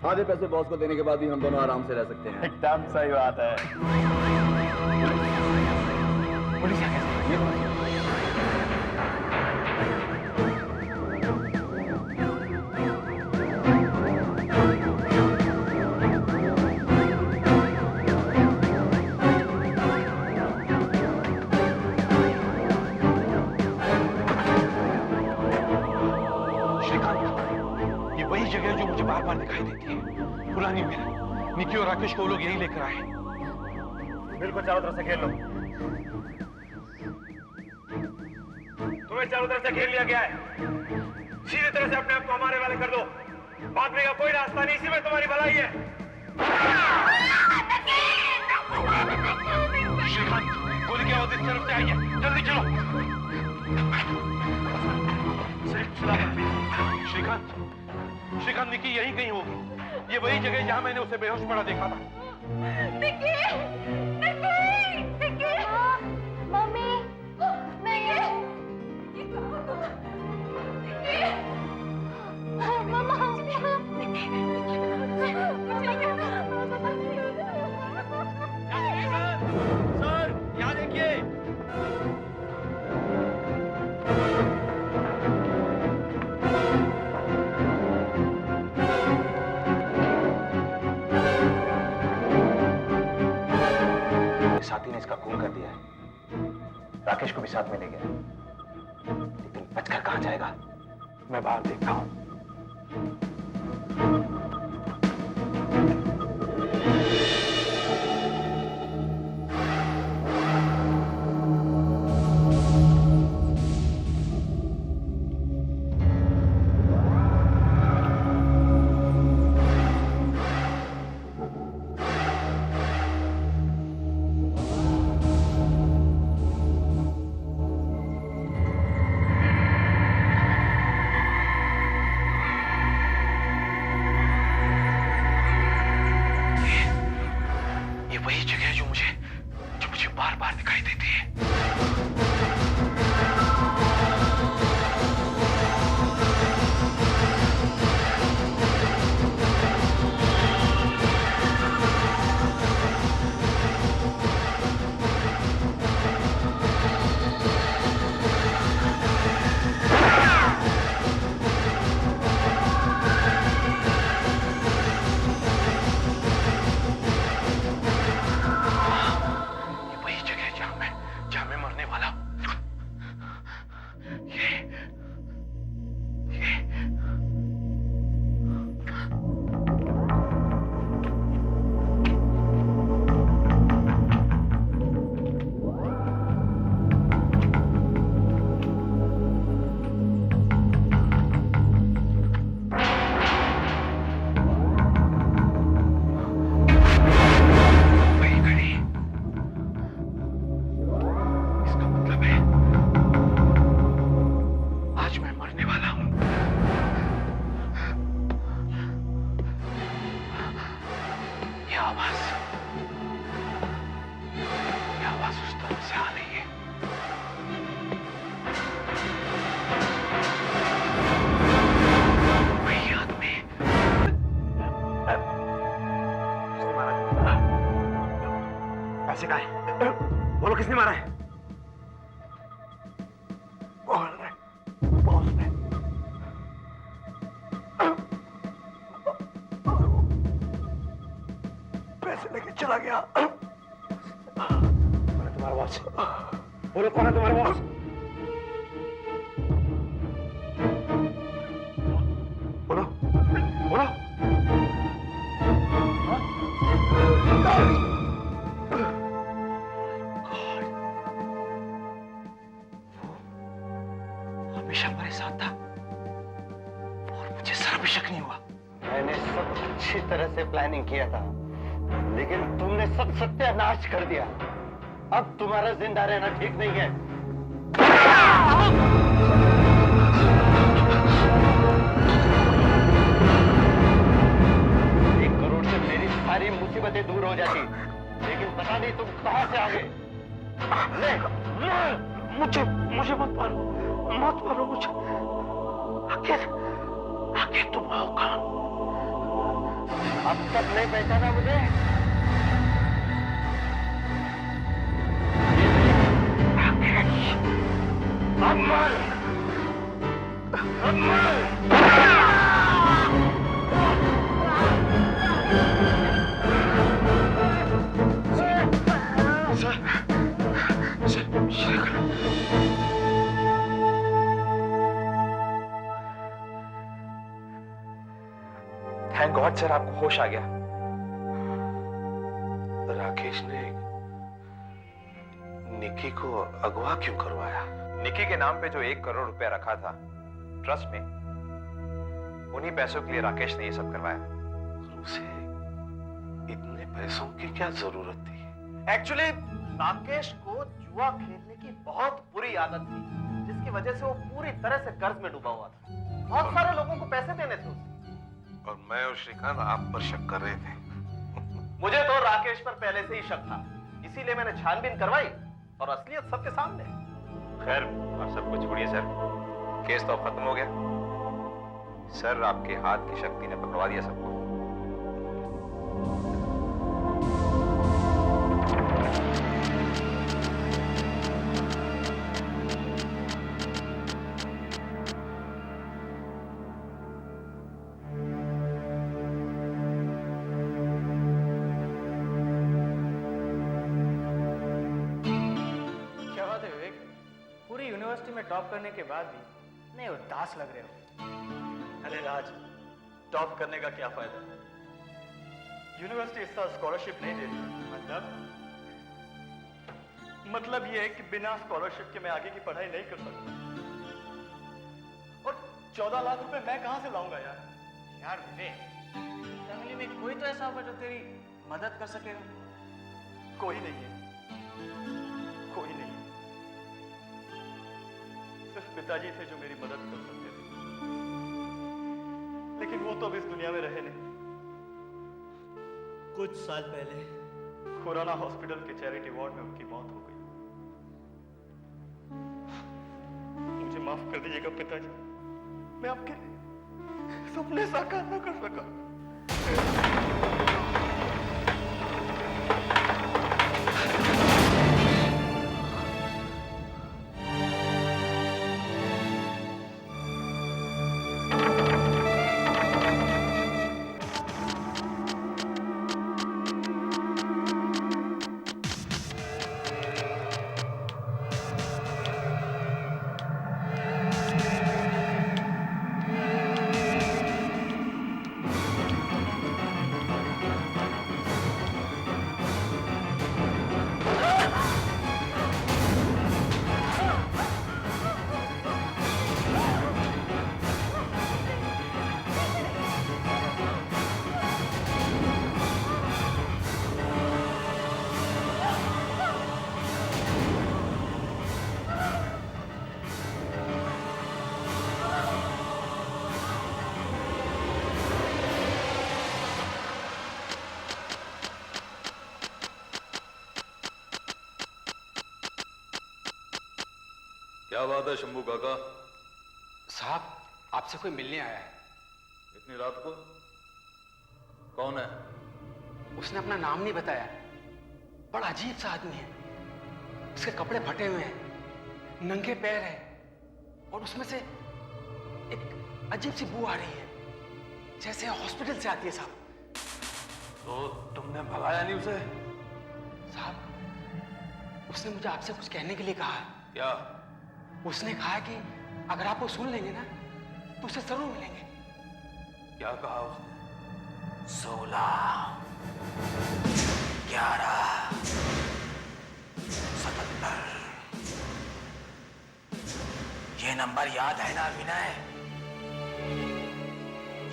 आधे पैसे बॉस को देने के बाद भी हम दोनों आराम से रह सकते हैं। एकदम सही बात है। पुलिस आ गई। बार दिखाई देती है। पुरानी मिल। निकी और राकेश को वो लोग यही लेकर आए। मिल को चारों तरफ से घेर लो। तुम्हें चारों तरफ से घेर लिया गया है। सीधे तरह से अपने आप को हमारे वाले कर दो। भागने का कोई रास्ता नहीं, इसी में तुम्हारी भलाई है। श्रीकांत, गोली की आवाज इस तरफ से आई है, जल्दी चलो। श्रीकांत, निकी यहीं कहीं होगी। ये वही जगह जहां मैंने उसे बेहोश पड़ा देखा था। निकी, निकी, निकी, मम्मी, निकी, मम्मा, सर, यहाँ देखिए। साथी ने इसका खून कर दिया है। राकेश को भी साथ में ले गया, लेकिन बचकर कहां जाएगा? मैं बाहर देखता हूं। ये वही जगह है जो मुझे बार बार दिखाई देती है। ये वही जगह है जहां मैं मरने वाला हूं। ये वही घड़ी। इसका मतलब है आज मैं मरने वाला हूं। ये आवाज उस तरफ से आ रही है। वही आदमी। किसने मारा? पैसे कहाँ हैं? बोलो किसने मारा है? बॉस ने। पैसे लेके चला गया। कौन है तुम्हारा बॉस? बोलो कौन है तुम्हारा बॉस? बोलो बोलो। हमेशा हमारे साथ था और मुझे जरा भी शक नहीं हुआ। मैंने सब अच्छी तरह से प्लानिंग किया था, लेकिन तुमने सब सत्यानाश कर दिया। अब तुम्हारा जिंदा रहना ठीक नहीं है। एक करोड़ से मेरी सारी मुसीबतें दूर हो जाती, लेकिन पता नहीं तुम कहां से आ गए। मुझे मत मारो मुझे। आखिर तुम हो कौन? अब तक नहीं पहचाना मुझे? थैंक गॉड सर, आपको होश आ गया। राकेश ने निकी को अगवा क्यों करवाया? निकी के नाम पे जो 1 करोड़ रुपया रखा था ट्रस्ट में, उन्हीं पैसों के लिए राकेश ने ये सब करवाया। उसे इतने पैसों की क्या जरूरत थी? एक्चुअली राकेश को जुआ खेलने की बहुत बुरी आदत थी, जिसकी वजह से वो पूरी तरह से कर्ज में डूबा हुआ था। बहुत सारे लोगों को पैसे देने थे उसे। और मैं और श्रीकांत आप पर शक कर रहे थे। मुझे तो राकेश पर पहले से ही शक था, इसीलिए मैंने छानबीन करवाई और असलियत सबके सामने। खैर आप सब कुछ छोड़िए सर, केस तो अब खत्म हो गया। सर आपके हाथ की शक्ति ने पकड़वा दिया सबको। पूरी यूनिवर्सिटी में टॉप करने के बाद भी नहीं उदास लग रहे हो। अरे राज, टॉप करने का क्या फायदा? यूनिवर्सिटी इस साल स्कॉलरशिप नहीं दे रही। मतलब ये है कि बिना स्कॉलरशिप के मैं आगे की पढ़ाई नहीं कर सकता। और 14 लाख रुपए मैं कहां से लाऊंगा यार? यार विवेक, फैमिली में कोई तो ऐसा होगा जो तेरी मदद कर सकेगा। कोई नहीं है, कोई नहीं है। सिर्फ पिताजी थे जो मेरी मदद कर सकते थे, लेकिन वो तो अब इस दुनिया में रहे नहीं। कुछ साल पहले खुराना हॉस्पिटल के चैरिटी वार्ड में उनकी मौत हो गई। मुझे माफ कर दीजिएगा पिताजी, मैं आपके सपने साकार न कर सका। क्या बात है शंभू काका? साहब, आपसे कोई मिलने आया है। इतनी रात को? कौन है? उसने अपना नाम नहीं बताया। बड़ा अजीब सा आदमी है। उसके कपड़े फटे हुए हैं, नंगे पैर है, और उसमें से एक अजीब सी बू आ रही है, जैसे हॉस्पिटल से आती है साहब। तो तुमने भगाया नहीं उसे? साहब, उसने मुझे आपसे कुछ कहने के लिए कहा है। क्या? उसने कहा कि अगर आप वो सुन लेंगे ना तो उसे जरूर मिलेंगे। क्या कहा उसने? 16, 11, 77। ये नंबर याद है ना विनय?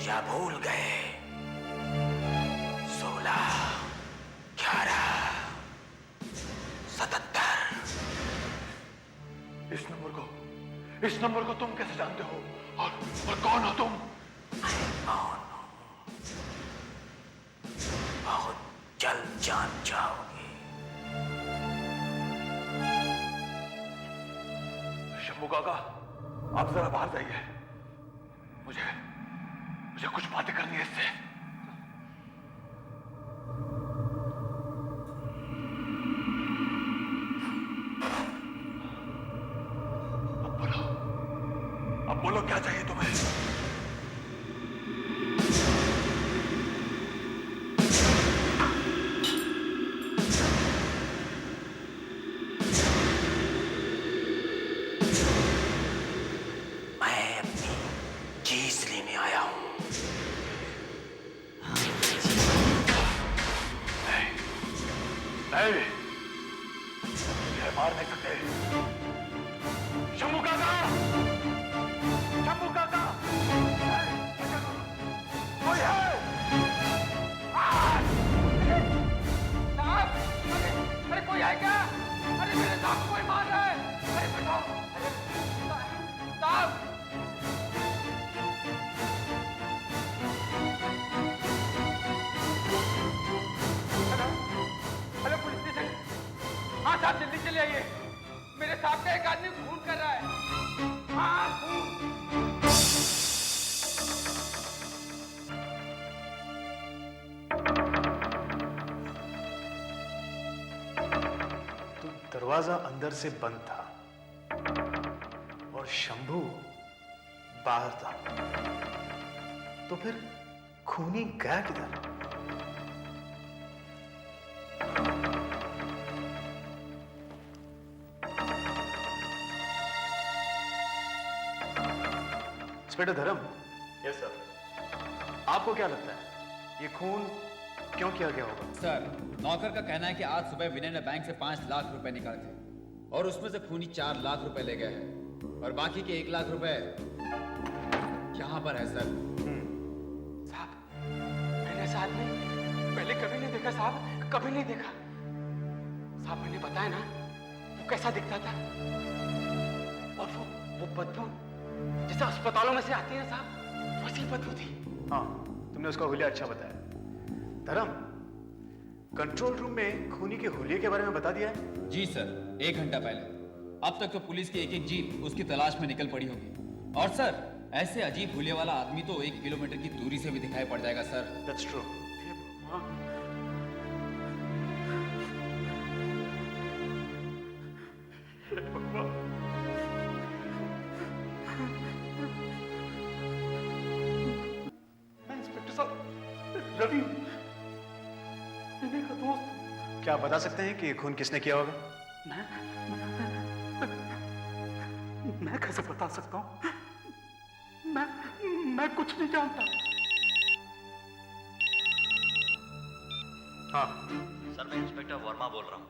या भूल गए? 16, 11, 77। इस नंबर को तुम कैसे जानते हो? और कौन हो तुम? बहुत जल्द जान जाओगे। शंभू काका, आप जरा बाहर जाइए। मुझे कुछ बातें करनी है इससे। अब बोलो क्या चाहिए तुम्हें? मैं अपनी चीज लेने आया हूं। नहीं, ये मार नहीं सकते। शंभू काका! शंभू काका! कोई है? साहब, अरे कोई है क्या? अरे मेरे साहब को कोई मार रहा है। अरे बचाओ! साहब! Hello police station. हाँ साहब, जल्दी चले आइए। मेरे साहब का एक आदमी खून कर रहा है। हाँ, खून। तो दरवाजा अंदर से बंद था और शंभू बाहर था। तो फिर खूनी गया किधर? इंस्पेक्टर धर्म। Yes sir. आपको क्या लगता है ये खून क्यों किया गया होगा? सर, नौकर का कहना है कि आज सुबह विनय ने बैंक से 5 लाख रुपए निकाले थे और उसमें से खूनी 4 लाख रुपए ले गए हैं और बाकी के 1 लाख रुपए यहाँ पर है सर। साहब, मैंने ऐसा आदमी पहले कभी नहीं देखा साहब, कभी नहीं देखा। साहब मैंने बताया ना वो कैसा दिखता था, और वो बदबू जैसे अस्पतालों में से आती है साहब, वैसी बदबू थी। हाँ, तुमने उसका हुलिया अच्छा बताया। धर्म, कंट्रोल रूम में खूनी के हुलिये के बारे में बता दिया है? जी सर, 1 घंटा पहले। अब तक तो पुलिस की एक जीप उसकी तलाश में निकल पड़ी होगी। और सर, ऐसे अजीब हुलिये वाला आदमी तो 1 किलोमीटर की दूरी से भी दिखाई पड़ जाएगा सर। That's true. इंस्पेक्टर साहब, रवि विनय का दोस्त। क्या आप बता सकते हैं कि ये खून किसने किया होगा? मैं कैसे बता सकता हूँ? मैं कुछ नहीं जानता। हाँ सर, मैं इंस्पेक्टर वर्मा बोल रहा हूँ।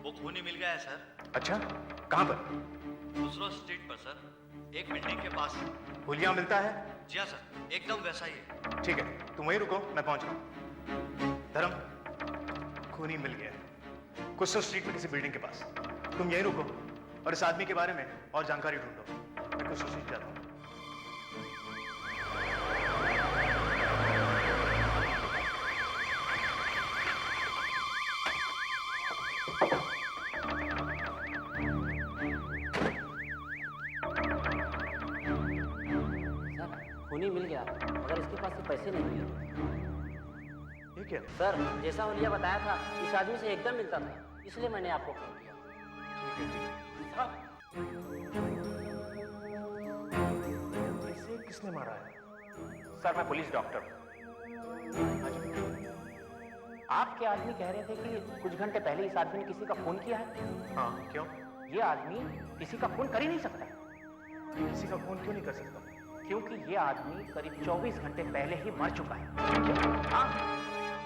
वो खूनी मिल गया है सर। अच्छा, कहाँ पर? दूसरा स्ट्रीट पर सर, एक बिल्डिंग के पास। हुलिया मिलता है? जी हाँ सर, एकदम वैसा ही है। ठीक है, तुम वहीं रुको, मैं पहुंच रहा हूँ। धर्म, खूनी मिल गया है कुछ स्ट्रीट में किसी बिल्डिंग के पास। तुम यहीं रुको और इस आदमी के बारे में और जानकारी ढूंढो। मैं कुछ स्ट्रीट जाता हूँ। खूनी मिल गया मगर इसके पास तो पैसे नहीं हुए। ये क्या? सर, जैसा हुलिया बताया था इस आदमी से एकदम मिलता था, इसलिए मैंने आपको फोन किया। इसे किसने मारा है? सर, मैं पुलिस डॉक्टर हूँ। आपके आदमी कह रहे थे कि कुछ घंटे पहले इस आदमी ने किसी का खून किया है। हाँ, क्यों? ये आदमी किसी का खून कर ही नहीं सकता। किसी का खून क्यों नहीं कर सकता? क्योंकि ये आदमी करीब 24 घंटे पहले ही मर चुका है। हाँ,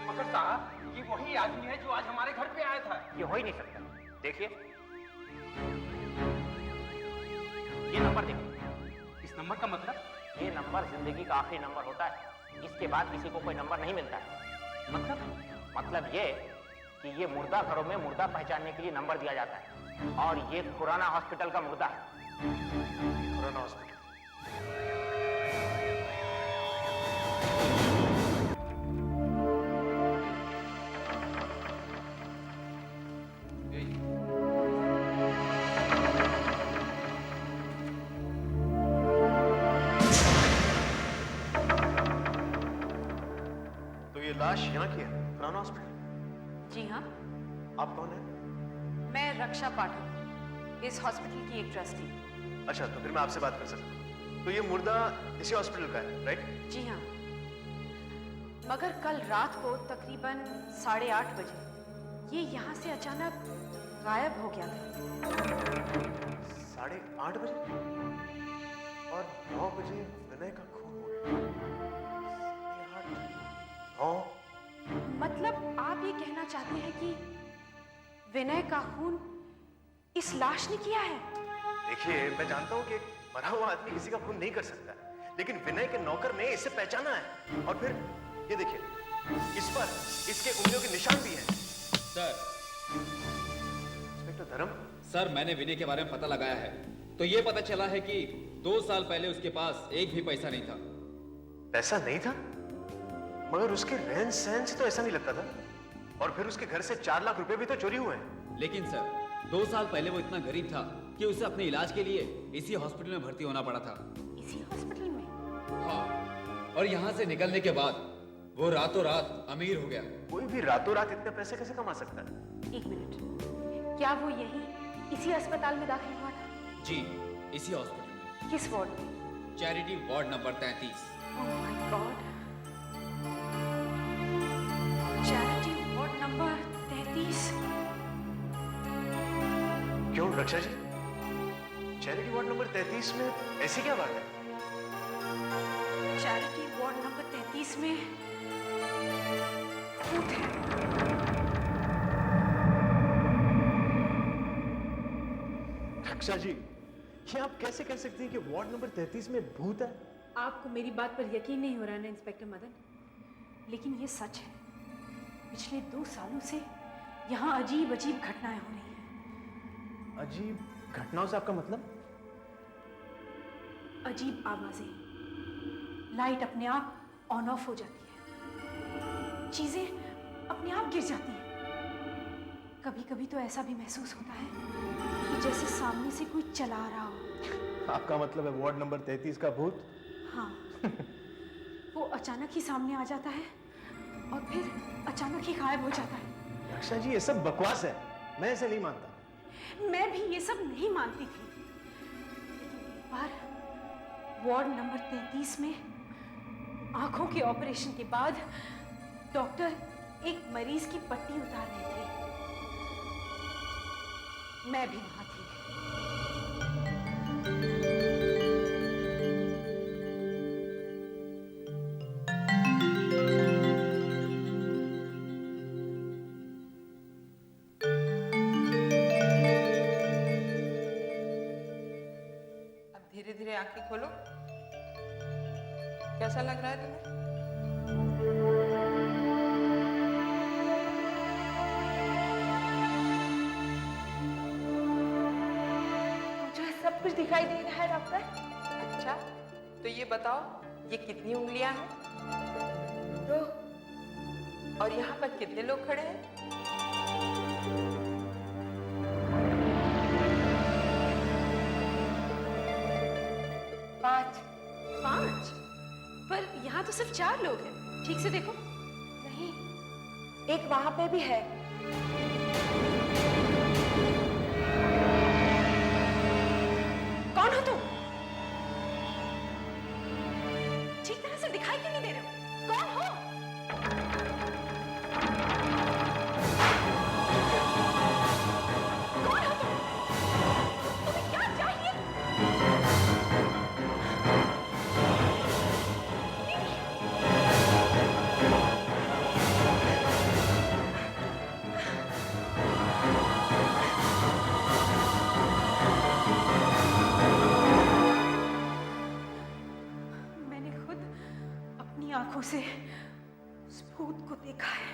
मगर साहब, ये वही आदमी है जो आज हमारे घर पे आया था। ये हो ही नहीं सकता। देखिए, ये नंबर देखिए। इस नंबर का मतलब? ये नंबर जिंदगी का आखिरी नंबर होता है। इसके बाद किसी को कोई नंबर नहीं मिलता है। मतलब ये कि ये मुर्दा घरों में मुर्दा पहचानने के लिए नंबर दिया जाता है, और ये खुराना हॉस्पिटल का मुर्दा है। खुराना हॉस्पिटल? लाश यहाँ की है, खुराना हॉस्पिटल? जी हाँ। आप कौन है? मैं रक्षा पाठक, इस हॉस्पिटल की एक ट्रस्टी। अच्छा, तो फिर मैं आपसे बात कर सकता हूँ। तो ये मुर्दा इसी हॉस्पिटल का है, राइट? जी हाँ, मगर कल रात को तकरीबन 8:30 बजे ये यहाँ से अचानक गायब हो गया था। 8:30 बजे? और 9 बजे विनय का खून हो गया। मतलब आप ये कहना चाहते हैं कि विनय का खून इस लाश ने किया है? देखिए, मैं जानता हूँ कि मरा हुआ आदमी किसी का खून नहीं कर सकता, लेकिन विनय के नौकर ने इसे पहचाना है। और फिर ये देखिए, इस पर इसके उंगलियों के निशान भी हैं। सर, इंस्पेक्टर धर्म? सर, मैंने विनय के बारे में पता लगाया है, तो ये पता चला है कि 2 साल पहले उसके पास एक भी पैसा नहीं था। पैसा नहीं था? मगर उसके रहन सहन से तो ऐसा नहीं लगता था। और फिर उसके घर से 4 लाख रुपए भी तो चोरी हुए हैं। लेकिन सर, 2 साल पहले वो इतना गरीब था कि उसे अपने इलाज के लिए इसी हॉस्पिटल में भर्ती होना पड़ा था। इसी हॉस्पिटल में? हाँ, और यहाँ से निकलने के बाद वो रातों रात अमीर हो गया। कोई भी रातों रात इतने पैसे कैसे कमा सकता है? 1 मिनट, क्या वो यही इसी अस्पताल में दाखिल हुआ था? जी, इसी हॉस्पिटल में। किस वार्ड में? Charity ward number 33। Oh my God, charity ward number 33। क्यों रक्षा जी, चैरिटी वार्ड नंबर 33 में ऐसी क्या बात है? चैरिटी वार्ड नंबर 33 33 में भूत है। रक्षा जी, ये आप कैसे कह सकती हैं कि वार्ड नंबर 33 में भूत है? आपको मेरी बात पर यकीन नहीं हो रहा ना इंस्पेक्टर मदन, लेकिन ये सच है। पिछले 2 सालों से यहाँ अजीब अजीब घटनाएं हो रही हैं। अजीब घटनाओं से आपका मतलब? अजीब आवाजें, लाइट अपने आप ऑन ऑफ हो जाती है, चीजें अपने आप गिर जाती हैं। कभी कभी तो ऐसा भी महसूस होता है कि जैसे सामने से कोई चला रहा हो। आपका मतलब है वार्ड नंबर 33 का भूत? हाँ, वो अचानक ही सामने आ जाता है और फिर अचानक ही गायब हो जाता है। रक्षा जी, ये सब बकवास है, मैं ऐसे नहीं मानता। मैं भी ये सब नहीं मानती थी, लेकिन एक बार वार्ड नंबर 33 में आंखों के ऑपरेशन के बाद डॉक्टर एक मरीज की पट्टी उतार रहे थे। मैं भी वहां थी। अब धीरे धीरे आंखें खोलो। कैसा लग रहा है तुम्हें? मुझे सब कुछ दिखाई दे रहा है डॉक्टर। अच्छा, तो ये बताओ, ये कितनी उंगलियां हैं? 2। और यहाँ पर कितने लोग खड़े हैं? 5। 5? पर यहाँ तो सिर्फ 4 लोग हैं। ठीक से देखो। नहीं, एक वहां पे भी है। कौन हो तुम? ठीक तरह से दिखाई क्यों नहीं दे रहे हो? कौन हो? कौन हो तुम? तुम्हें क्या चाहिए? मैंने खुद अपनी आंखों से उस भूत को देखा है।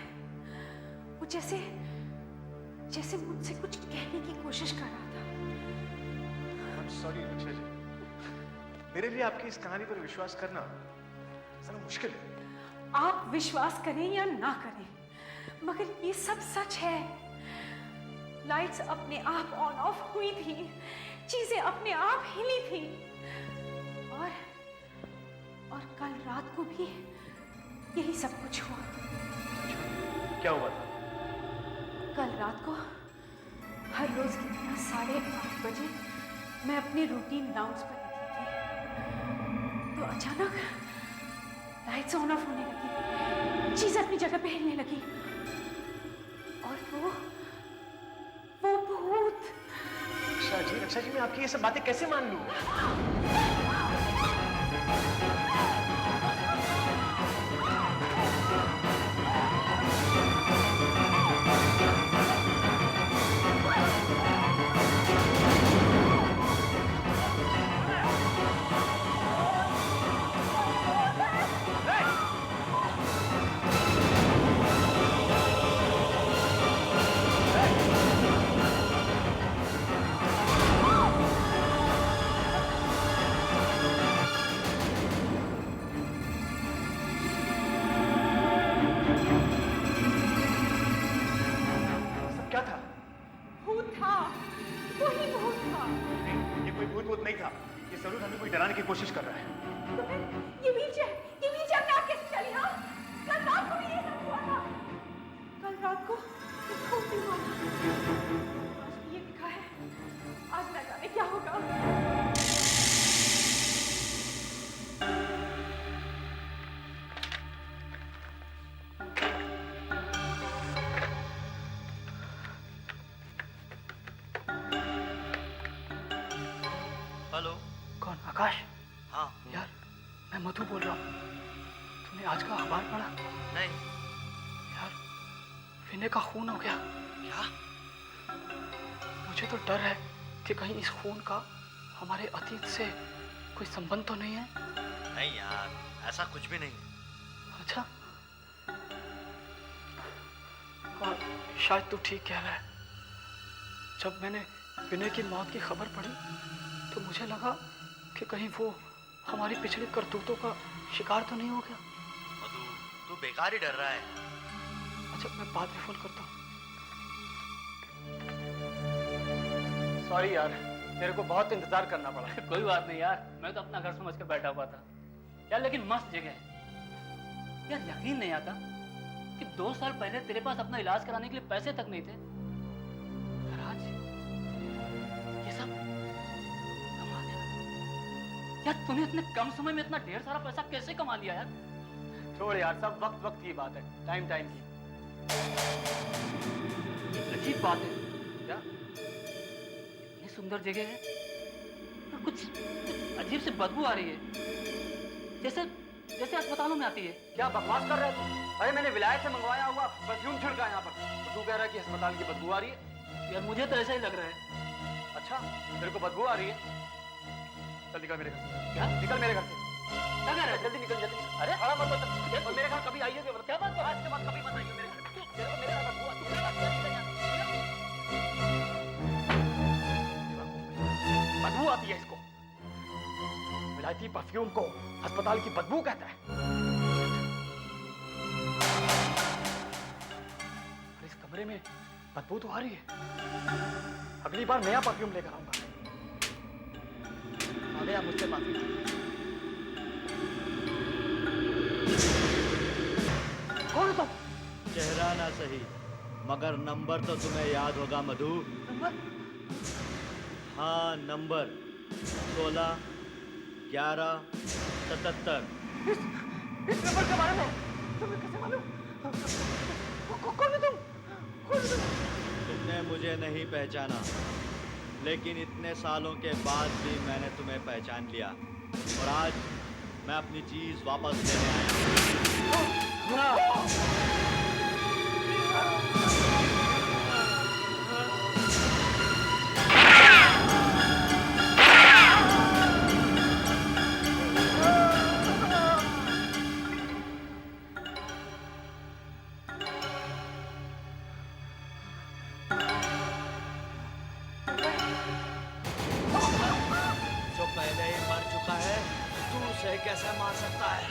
वो जैसे जैसे मुझसे कुछ कहने की कोशिश कर रहा था। सॉरी रक्षा जी, मेरे लिए आपकी इस कहानी पर विश्वास करना जरा मुश्किल है। आप विश्वास करें या ना करें, मगर ये सब सच है। लाइट्स अपने आप ऑन ऑफ हुई थी, चीजें अपने आप हिली थी, और कल रात को भी यही सब कुछ हुआ। क्या हुआ था? कल रात को हर रोज की तरह 8:30 बजे मैं अपने रूटीन राउंड्स पर निकली थी, तो अचानक लाइट्स ऑन ऑफ होने लगी, चीजें अपनी जगह पे हिलने लगी, और वो भूत। रक्षा जी, मैं आपकी ये सब बातें कैसे मान लूं? क्या था? भूत था, वही भूत था। नहीं, ये कोई भूत नहीं था, ये जरूर हमें कोई डराने की कोशिश कर रहा है। तो फिर ये व्हीलचेयर में आप कैसे चली? हाँ, कल रात को भी ये सब हुआ था। कल रात को एक भूत भी हुआ था। आज भी ये दिखा है, आज न जाने क्या होगा। हेलो। कौन? आकाश? हाँ यार, मैं मधु बोल रहा हूँ। तुमने आज का अखबार पढ़ा? नहीं। यार, विनय का खून हो गया। क्या? मुझे तो डर है कि कहीं इस खून का हमारे अतीत से कोई संबंध तो नहीं है। नहीं यार, ऐसा कुछ भी नहीं। अच्छा, और शायद तू ठीक कह रहा है। जब मैंने विनय की मौत की खबर पढ़ी तो मुझे लगा कि कहीं वो हमारी पिछली करतूतों का शिकार तो नहीं हो गया। मधु, तू बेकार ही डर रहा है। अच्छा, मैं बाद में फोन करता हूँ। सॉरी यार, तेरे को बहुत इंतजार करना पड़ा। कोई बात नहीं यार, मैं तो अपना घर समझ के बैठा हुआ था यार। लेकिन मस्त जगह है यार। यकीन नहीं आता कि 2 साल पहले तेरे पास अपना इलाज कराने के लिए पैसे तक नहीं थे, और आज ये सब कमा लिया यार। तूने इतने कम समय में इतना ढेर सारा पैसा कैसे कमा लिया यार? छोड़ यार, सब वक्त वक्त की बात है, टाइम टाइम की। अजीब बात है क्या? इतनी सुंदर जगह है और कुछ अजीब सी बदबू आ रही है, जैसे अस्पतालों में आती है। क्या बकवास कर रहे हो? अरे मैंने विलायत से मंगवाया हुआ परफ्यूम छिड़का यहाँ पर, तो तू कह रहा है कि अस्पताल की बदबू आ रही है? यार मुझे तो ऐसा ही लग रहा है। अच्छा, तेरे को बदबू आ रही है? चल निकल मेरे घर से। क्या? निकल मेरे घर से। क्या कह रहा है? जल्दी निकल, जल्दी निकल। अरे खड़ा मत हो। और मेरे घर कभी आइए? क्या बात कर? आज के बाद कभी मत आइए मेरे घर। मेरे घर बदबू आती है। बदबू आती है इसको। विलायती परफ्यूम को अस्पताल की बदबू कहता है। और इस कमरे में बदबू तो आ रही है। अगली बार नया परफ्यूम लेकर आऊंगा। आ गया मुझसे माफी। कौन हो तुम? चेहरा ना सही, मगर नंबर तो तुम्हें याद होगा मधु। नंबर? हाँ, नंबर 16 11 77। इस नंबर के बारे में तुम्हें कैसे मालूम? कौन है तुम? कौन है तुम? तुमने मुझे नहीं पहचाना, लेकिन इतने सालों के बाद भी मैंने तुम्हें पहचान लिया, और आज मैं अपनी चीज वापस लेने आया हूँ। जो पहले ही मर चुका है, तू उसे कैसे मार सकता है?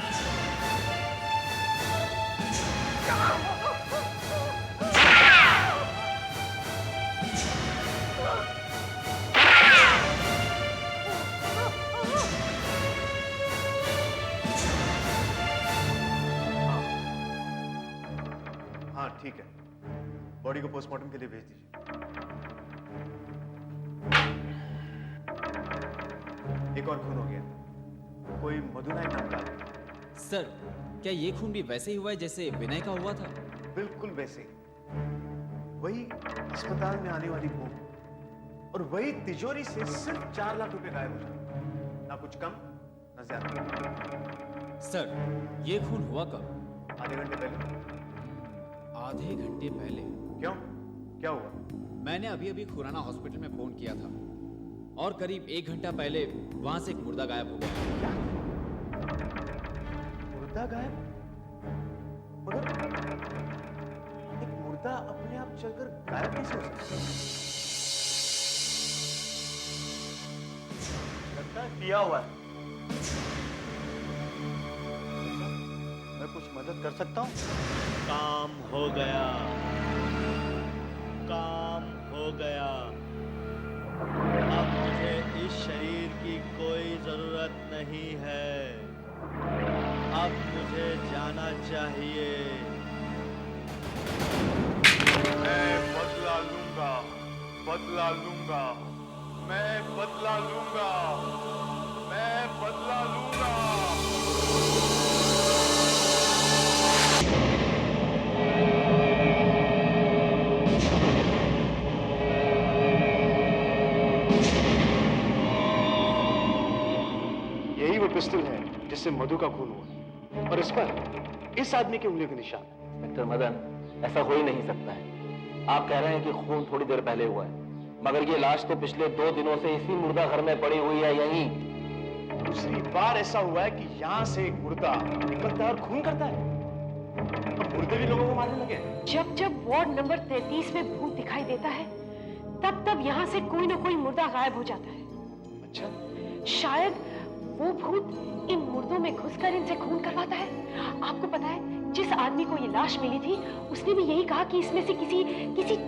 हाँ ठीक है, बॉडी को पोस्टमार्टम के लिए भेज दीजिए। एक और खून हो गया, कोई मधुनायक नाम का। सर, क्या ये खून भी वैसे ही हुआ है जैसे विनय का हुआ था? बिल्कुल वैसे ही। वही अस्पताल में आने वाली खून और वही तिजोरी से सिर्फ 4 लाख रुपए गायब हो जाए, ना कुछ कम ना ज्यादा। सर, ये खून हुआ कब? आधे घंटे पहले। आधे घंटे पहले? क्यों, क्या हुआ? मैंने अभी अभी खुराना हॉस्पिटल में फोन किया था और करीब 1 घंटा पहले वहां से एक मुर्दा गायब हो गया। क्या? मुर्दा गायब? मगर एक मुर्दा अपने आप चलकर गायब कैसे हो सकता है? लगता है पिया हुआ है। मैं कुछ मदद कर सकता हूँ? काम हो गया, काम हो गया। अब मुझे इस शरीर की कोई जरूरत नहीं है। अब मुझे जाना चाहिए। मैं बदला लूंगा, बदला लूंगा, मैं बदला लूंगा, मैं बदला लूंगा। यही वो पिस्टल है जिससे मधु का खून हुआ। और इस पर इस आदमी की उंगलियों के निशान है। मिस्टर मदन, ऐसा हो ही नहीं सकता है। आप कह रहे हैं कि खून थोड़ी देर पहले हुआ है, मगर ये लाश तो पिछले 2 दिनों से इसी मुर्दा घर में पड़ी हुई है यहीं। दूसरी बार ऐसा हुआ है कि यहां से एक मुर्दा निकलता है और खून करता है। अब मुर्दे भी लोगों को मारने लगे हैं। जब जब वार्ड नंबर 33 में भूत दिखाई देता है, तब तब यहाँ से कोई ना कोई मुर्दा गायब हो जाता है। अच्छा, शायद वो भूत इन मुर्दों में घुसकर इनसे खून करवाता है। आपको पता है, जिस आदमी को ये लाश मिली थी, उसने भी यही कहा कि इसमें से किसी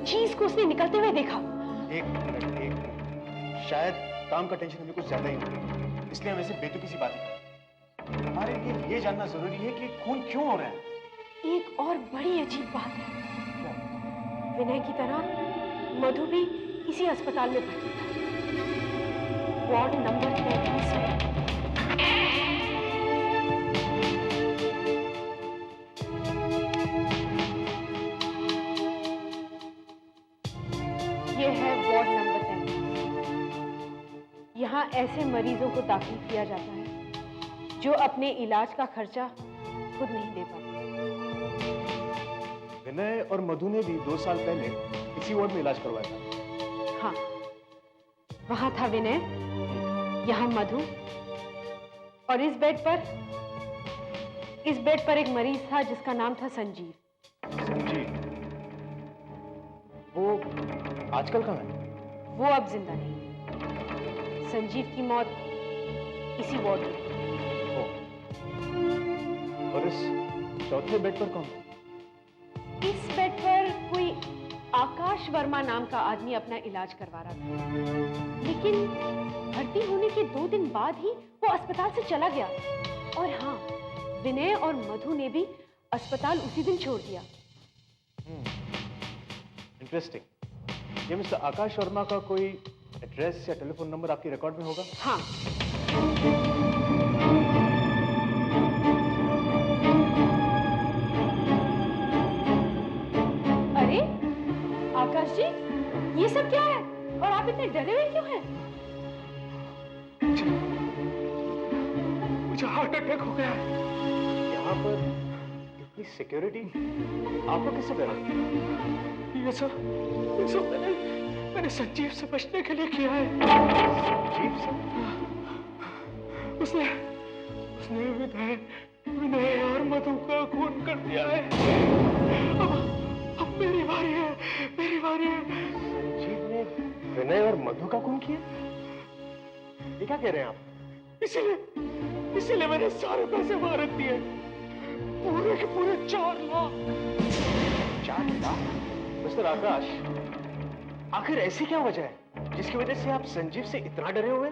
चीज को उसने निकलते हुए देखा। एक मिनट, शायद काम का टेंशन हमें कुछ ज्यादा ही हो गया, इसलिए हम ऐसे बेतुकी सी बातें करते हैं। हमारे लिए ये जानना जरूरी है कि खून क्यों हो रहा है। एक और बड़ी अजीब बात है, विनय की तरह मधु भी इसी अस्पताल में भर्ती था, वार्ड नंबर 33 में। ये है वार्ड नंबर 33। यहाँ ऐसे मरीजों को दाखिल किया जाता है जो अपने इलाज का खर्चा खुद नहीं दे पाते। विनय और मधु ने भी 2 साल पहले इसी वार्ड में इलाज करवाया था। हाँ, वहां था विनय, यहाँ मधु, और इस बेड पर एक मरीज था जिसका नाम था संजीव। संजीव? वो आजकल कहाँ है? वो अब जिंदा नहीं। संजीव की मौत इसी वार्ड में। और इस चौथे बेड पर कौन? इस बेड पर कोई आकाश वर्मा नाम का आदमी अपना इलाज करवा रहा था, लेकिन भर्ती होने के 2 दिन बाद ही वो अस्पताल से चला गया। और हाँ, विनय और मधु ने भी अस्पताल उसी दिन छोड़ दिया। इंटरेस्टिंग। ये मिस्टर आकाश वर्मा का कोई एड्रेस या टेलीफोन नंबर आपके रिकॉर्ड में होगा? हाँ। अरे आकाश जी, ये सब क्या है और आप इतने डरे हुए क्यों हैं? मुझे हार्ट अटैक हो गया है। यहाँ पर इतनी सिक्योरिटी आपको किससे डरा? ये सब मैंने संजीव से बचने के लिए किया है। संजीव से? उसने विनय और मधु का खून कर दिया है। अब मेरी बारी है। संजीव ने विनय और मधु का खून किया? ये क्या कह रहे हैं आप? इसीलिए मैंने सारे पैसे वहां रख दिए, पूरे के पूरे 4 लाख। 4 लाख? मिस्टर आकाश, आखिर ऐसी क्या वजह है जिसकी वजह से आप संजीव से इतना डरे हुए?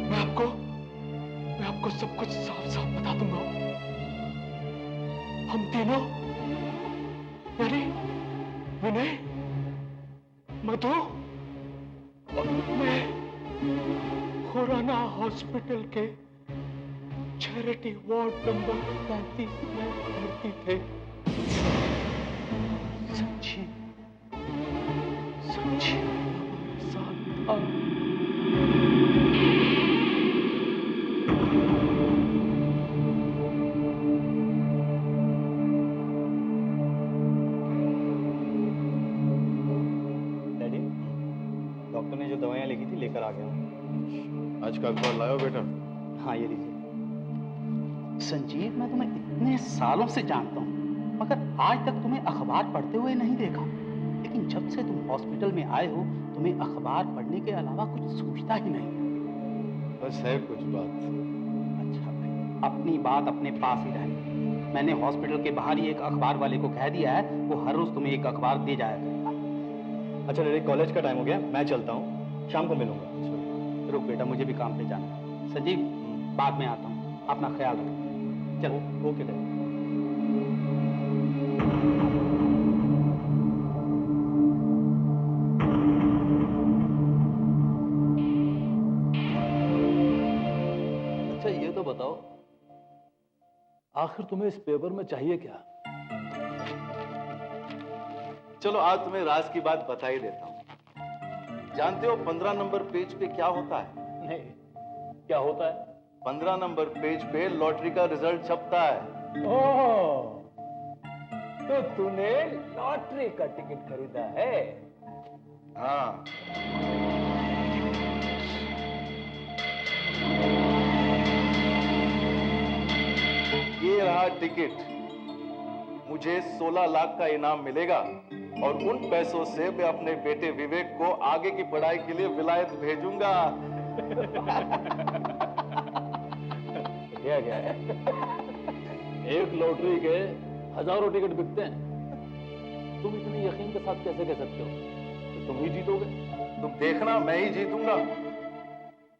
मैं आपको सब कुछ साफ साफ बता दूंगा। हम तीनों, यानी विनय, मधु और मैं, खुराना हॉस्पिटल के चैरिटी वार्ड नंबर 35 में भर्ती थे। संजीव साथ था। डैडी, डॉक्टर ने जो दवाइयाँ लिखी थी लेकर आ गया हूँ। आज का अखबार लाओ बेटा। हाँ, ये लीजिए। संजीव, मैं तुम्हें इतने सालों से जानता हूँ, मगर आज तक तुम्हें अखबार पढ़ते हुए नहीं देखा। लेकिन जब से तुम हॉस्पिटल में आए हो, तुम्हें अखबार पढ़ने के अलावा कुछ सूझता ही नहीं। बस है कुछ बात। अच्छा भाई, अपनी बात अपने पास ही रहने। मैंने हॉस्पिटल के बाहर ही एक अखबार वाले को कह दिया है, वो हर रोज तुम्हें एक अखबार दे जाया करेगा। अच्छा डैडी, कॉलेज का टाइम हो गया, मैं चलता हूँ, शाम को मिलूंगा। रुक बेटा, मुझे भी काम पे जाना है। संजीव, बाद में आता हूँ, अपना ख्याल रखो। चलो। Okay daddy. अच्छा ये तो बताओ, आखिर तुम्हें इस पेपर में चाहिए क्या? चलो आज तुम्हें राज की बात बता ही देता हूं। जानते हो 15 नंबर पेज पे क्या होता है? नहीं, क्या होता है? 15 नंबर पेज पे लॉटरी का रिजल्ट छपता है। ओह, तो तूने लॉटरी का टिकट खरीदा है? हाँ। ये रहा टिकट। मुझे 16 लाख का इनाम मिलेगा और उन पैसों से मैं अपने बेटे विवेक को आगे की पढ़ाई के लिए विलायत भेजूंगा। क्या क्या है? एक लॉटरी के हजारों टिकट बिकते हैं। तुम इतने यकीन के साथ कैसे कह सकते हो कि तुम ही जीतोगे? तुम देखना, मैं ही जीतूंगा।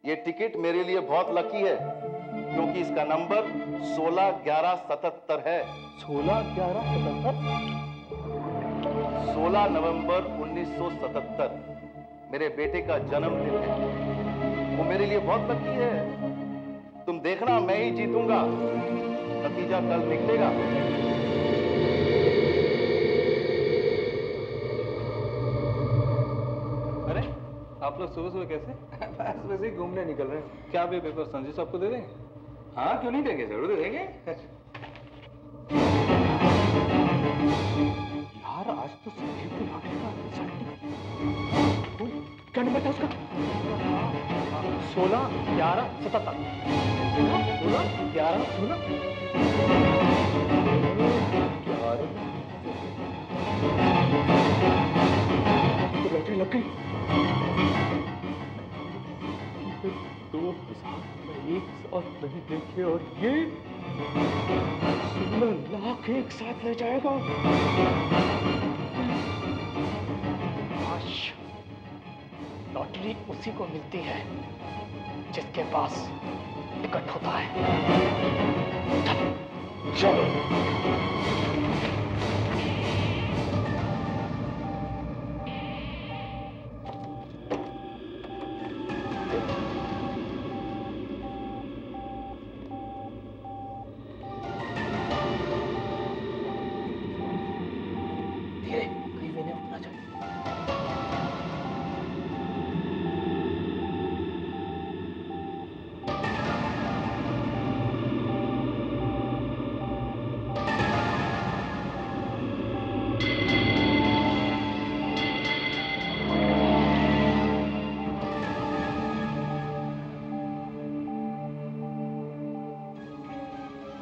ये टिकट मेरे लिए बहुत लकी है क्योंकि इसका नंबर 161177 है। 161177? 16 नवंबर 1977 मेरे बेटे का जन्मदिन है। वो मेरे लिए बहुत लकी है। तुम देखना, मैं ही जीतूंगा। नतीजा कल निकलेगा। अरे आप लोग सुबह सुबह कैसे? बस वैसे ही घूमने निकल रहे हैं। क्या भी पेपर संजू साहब को दे देंगे? हाँ, क्यों नहीं देंगे, जरूर देंगे। यार आज तो संजीव की लॉटरी का रिजल्ट क्या नंबर था उसका? 161177। 1611 तो लॉटरी लग गई। 2001 साथ नहीं देखे और ये 16 लाख एक साथ ले जाएगा। लॉटरी उसी को मिलती है जिसके पास टिकट होता है। चलो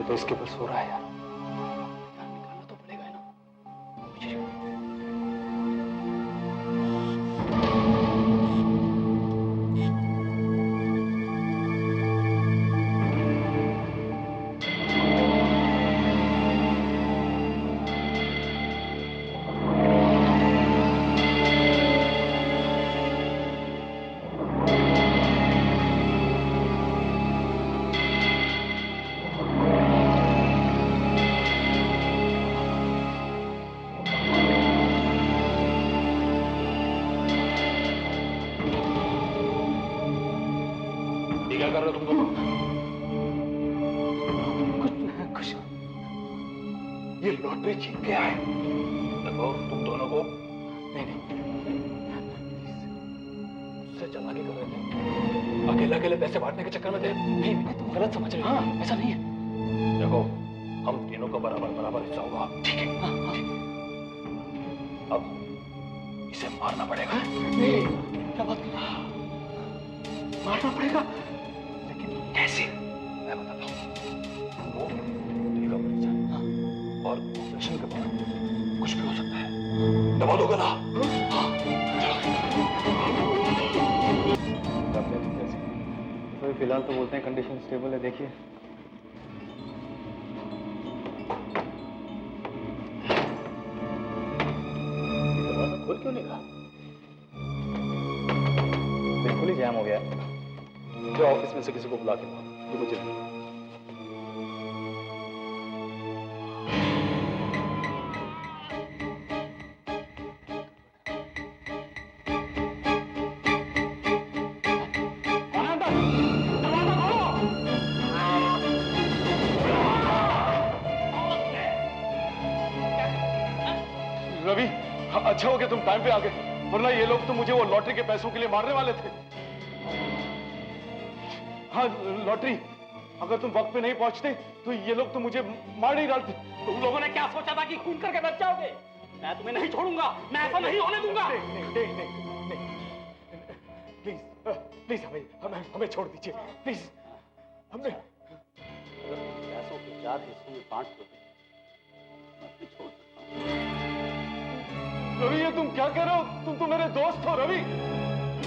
तो इसके ऊपर सो रहा है यार। निकालना तो पड़ेगा है ना। क्या कर रहे हो तुम दोनों? कुछ ये लॉटरी जीत के आए। देखो तुम दोनों को नहीं उससे चालाकी कर रहे थे। अकेले अकेले पैसे बांटने के चक्कर में थे। नहीं तुम गलत समझ रहे हो। हाँ, ऐसा नहीं है। देखो हम तीनों को बराबर बराबर हिस्सा होगा। ठीक है। अब इसे मारना पड़ेगा। नहीं क्या बात कर रहा? मारना पड़ेगा कैसे? मैं बताता हूँ। वो टीका मरीज है और ऑपरेशन के बाद कुछ भी हो सकता है। दबा दो गला। तो फिलहाल तो बोलते हैं कंडीशन स्टेबल है। देखिए दरवाजा खोल क्यों नहीं रहा? बिल्कुल ही जैम हो गया है। जो ऑफिस में से किसी को बुला के लाओ। मुझे रवि, अच्छा हो गया तुम टाइम पे आ गए, वरना ये लोग तो मुझे वो लॉटरी के पैसों के लिए मारने वाले थे। हाँ लॉटरी अगर तुम वक्त पे नहीं पहुंचते तो ये लोग तो मुझे मार नहीं डालते। तुम लोगों ने क्या सोचा था कि खून करके बच जाओगे? मैं तुम्हें नहीं छोड़ूंगा, मैं ऐसा नहीं होने दूंगा। प्लीज हमें छोड़ दीजिए, प्लीज। हमें पैसों के 4 हिस्सों में बांट दो, मैं छोड़ सकता हूं। रवि, ये तुम क्या कह रहे हो? तुम तो मेरे दोस्त हो रवि।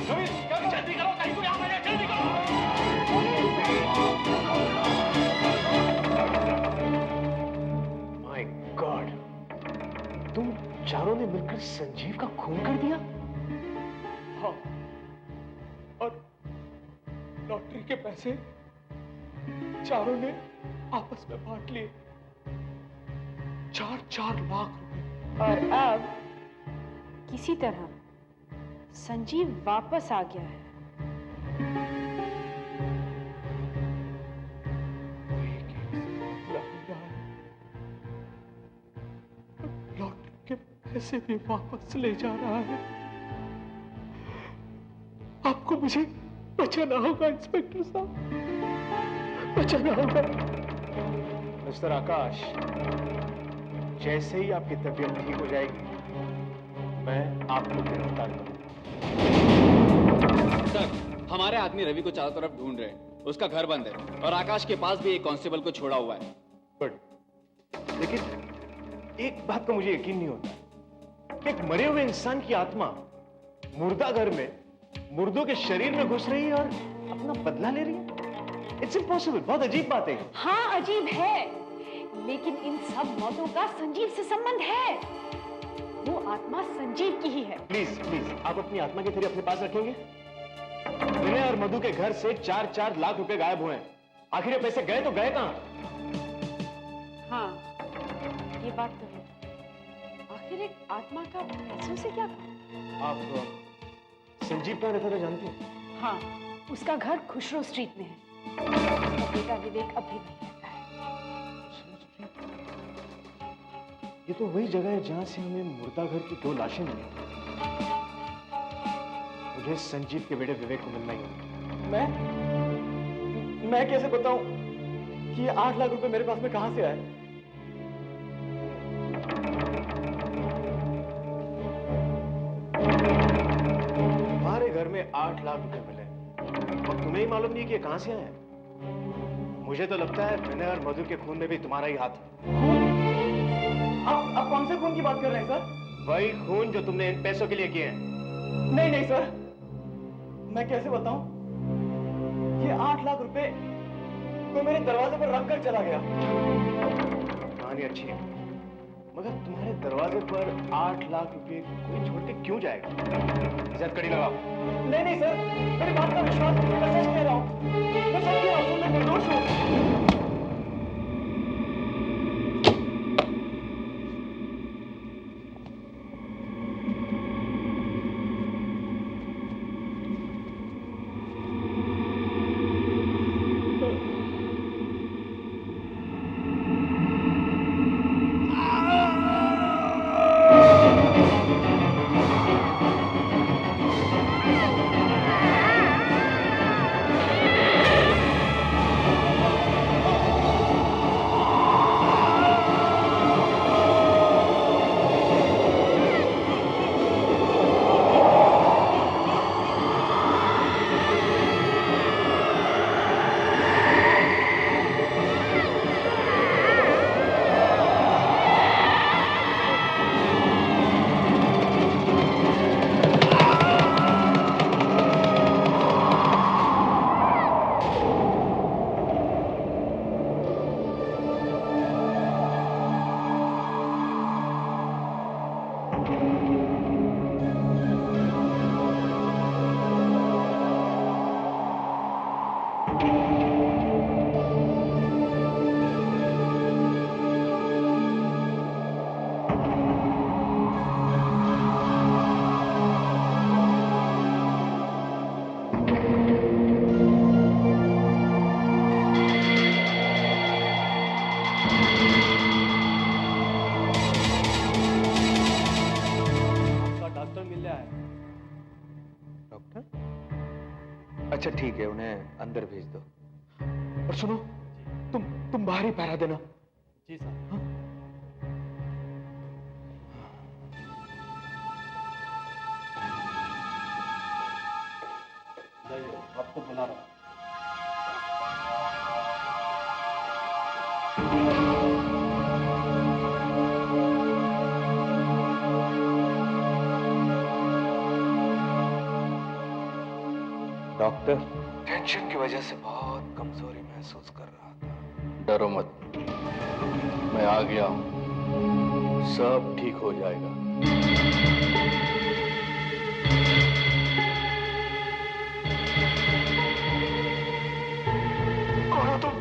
रवि क्या जल्दी करो, कहीं कोई आ रहा है, जल्दी करो। माय गॉड, तुम चारों ने मिलकर संजीव का खून कर दिया? हाँ, और लॉटरी के पैसे चारों ने आपस में बांट लिए। 4-4 लाख रुपए। और अब किसी तरह संजीव वापस आ गया है। लॉटरी के पैसे भी वापस ले जा रहा है। आपको मुझे बचाना होगा इंस्पेक्टर साहब, बचाना होगा। मिस्टर आकाश, जैसे ही आपकी तबीयत ठीक हो जाएगी मैं आपको गिरफ्तार करूंगा। सर, हमारे आदमी रवि को चारों तरफ ढूंढ रहे हैं। उसका घर बंद है और आकाश के पास भी एक कांस्टेबल को छोड़ा हुआ है। गुड, लेकिन एक बात का मुझे यकीन नहीं होता कि एक मरे हुए इंसान की आत्मा मुर्दा घर में मुर्दों के शरीर में घुस रही है और अपना बदला ले रही है। It's impossible. बहुत अजीब बात है। हाँ, अजीब है, लेकिन इन सब मौतों का संजीव से संबंध है। वो आत्मा संजीव की ही है। प्लीज प्लीज, आप अपनी आत्मा की थेरी अपने पास रखेंगे? विनय और मधु के घर से 4-4 लाख रुपए गायब हुए हैं। आखिर ये पैसे गए तो गए कहां? हाँ, ये बात तो है। आखिर एक आत्मा का पैसों से क्या काम? आप संजीव कहां रहता था जानती हैं? हाँ, उसका घर खुशरो स्ट्रीट में है। उसका बेटा विवेक अभी नहीं रहता है। ये तो वही जगह है जहां से हमें मुर्दा घर की 2 लाशें मिली। मुझे संजीव के बेटे विवेक को मिलना ही होगा। मैं कैसे बताऊं कि ये 8 लाख रुपए मेरे पास में कहां से आए? हमारे घर में 8 लाख रुपए मिले और तुम्हें ही मालूम नहीं कि ये कहां से आए? मुझे तो लगता है विनय और मधु के खून में भी तुम्हारा ही हाथ है। आप कौन से खून की बात कर रहे हैं सर? वही खून जो तुमने इन पैसों के लिए किए हैं। नहीं नहीं सर, मैं कैसे बताऊं? ये 8 लाख रुपए तो मेरे दरवाजे पर रख कर चला गया। कहानी अच्छी है, मगर तुम्हारे दरवाजे पर 8 लाख रुपए कोई छोड़ के क्यों जाएगा? इज्जत कड़ी लगाओ। नहीं नहीं सर, मेरी बात का विश्वास कीजिए, मैं सच कह रहा हूं, मैं सच कह रहा हूं, मैं निर्दोष हूं। अच्छा ठीक है, उन्हें अंदर भेज दो। और सुनो, तुम बाहर ही पहरा देना। जी साहब। हाँ? आपको बुला रहा हूं। डॉक्टर, टेंशन की वजह से बहुत कमजोरी महसूस कर रहा था। डरो मत, मैं आ गया हूं, सब ठीक हो जाएगा। कौन हो तुम?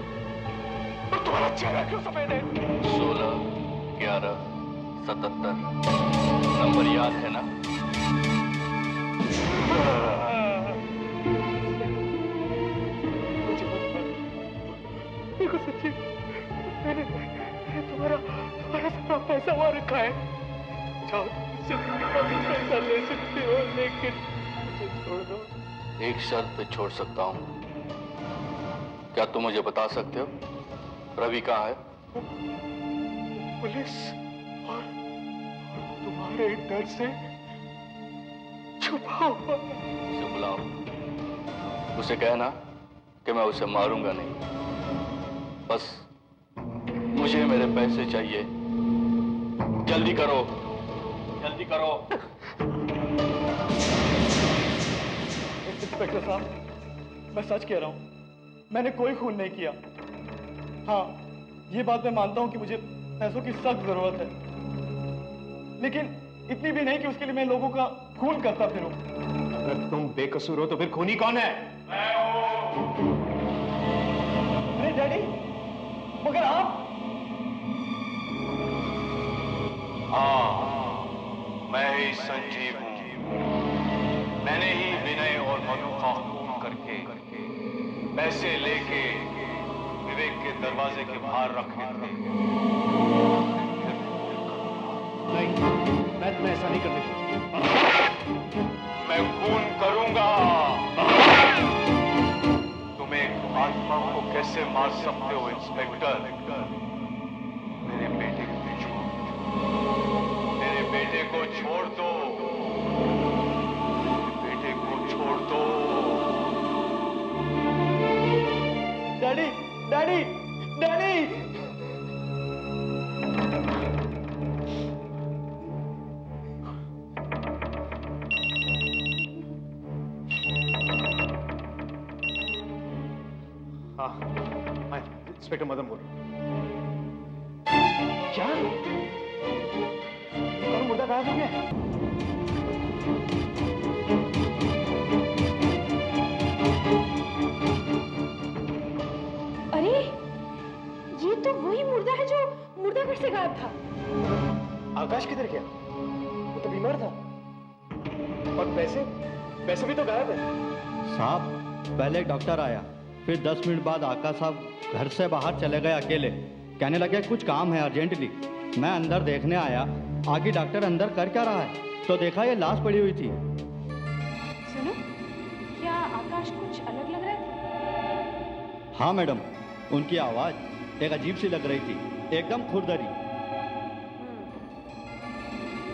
और तुम्हारा चेहरा क्यों सफेद है? 16, 11, 77 नंबर याद है ना? देखो सच्ची, मैंने तुम्हारा सारा पैसा वहां रखा है। जाओ, मुझसे पैसा ले सकते हो, लेकिन मुझे छोड़ दो। एक शर्त पे छोड़ सकता हूं। क्या तुम मुझे बता सकते हो रवि कहाँ है? पुलिस और तुम्हारे डर से छुपा हुआ। उसे बुलाओ, उसे कहना कि मैं उसे मारूंगा नहीं, बस मुझे मेरे पैसे चाहिए। जल्दी करो, जल्दी करो। इंस्पेक्टर साहब, मैं सच कह रहा हूं, मैंने कोई खून नहीं किया। हाँ, ये बात मैं मानता हूं कि मुझे पैसों की सख्त जरूरत है, लेकिन इतनी भी नहीं कि उसके लिए मैं लोगों का खून करता फिरूं। अगर तुम बेकसूर हो तो फिर खूनी कौन है? नहीं डैडी, मगर आप? हाँ, मैं ही संजीव हूं। मैंने ही विनय और मधु का खून करके पैसे लेके विवेक के दरवाजे के बाहर रखे थे। नहीं, मैं तुम्हें ऐसा नहीं करने दूंगा। मैं खून करूंगा। तुम एक आत्मा को कैसे मार सकते हो इंस्पेक्टर? मेरे बेटे को छोड़ दो। मेरे बेटे को छोड़ दो। मेरे बेटे को छोड़ दो। Daddy, daddy, daddy! हाँ, मैं इंस्पेक्टर मदन बोल रहा हूँ। क्या? और मुर्दा गायब हो गया? अरे, ये तो वही मुर्दा है जो मुर्दा घर से गायब था। आकाश किधर गया? वो तो बीमार था। और पैसे भी तो गायब है। साहब, पहले एक डॉक्टर आया, फिर 10 मिनट बाद आका साहब घर से बाहर चले गए अकेले। कहने लगे कुछ काम है अर्जेंटली। मैं अंदर देखने आया, आगे डॉक्टर अंदर कर क्या रहा है, तो देखा ये लाश पड़ी हुई थी। सुनो, क्या आकाश कुछ अलग लग रहा था? हाँ मैडम, उनकी आवाज एक अजीब सी लग रही थी, एकदम खुरदरी।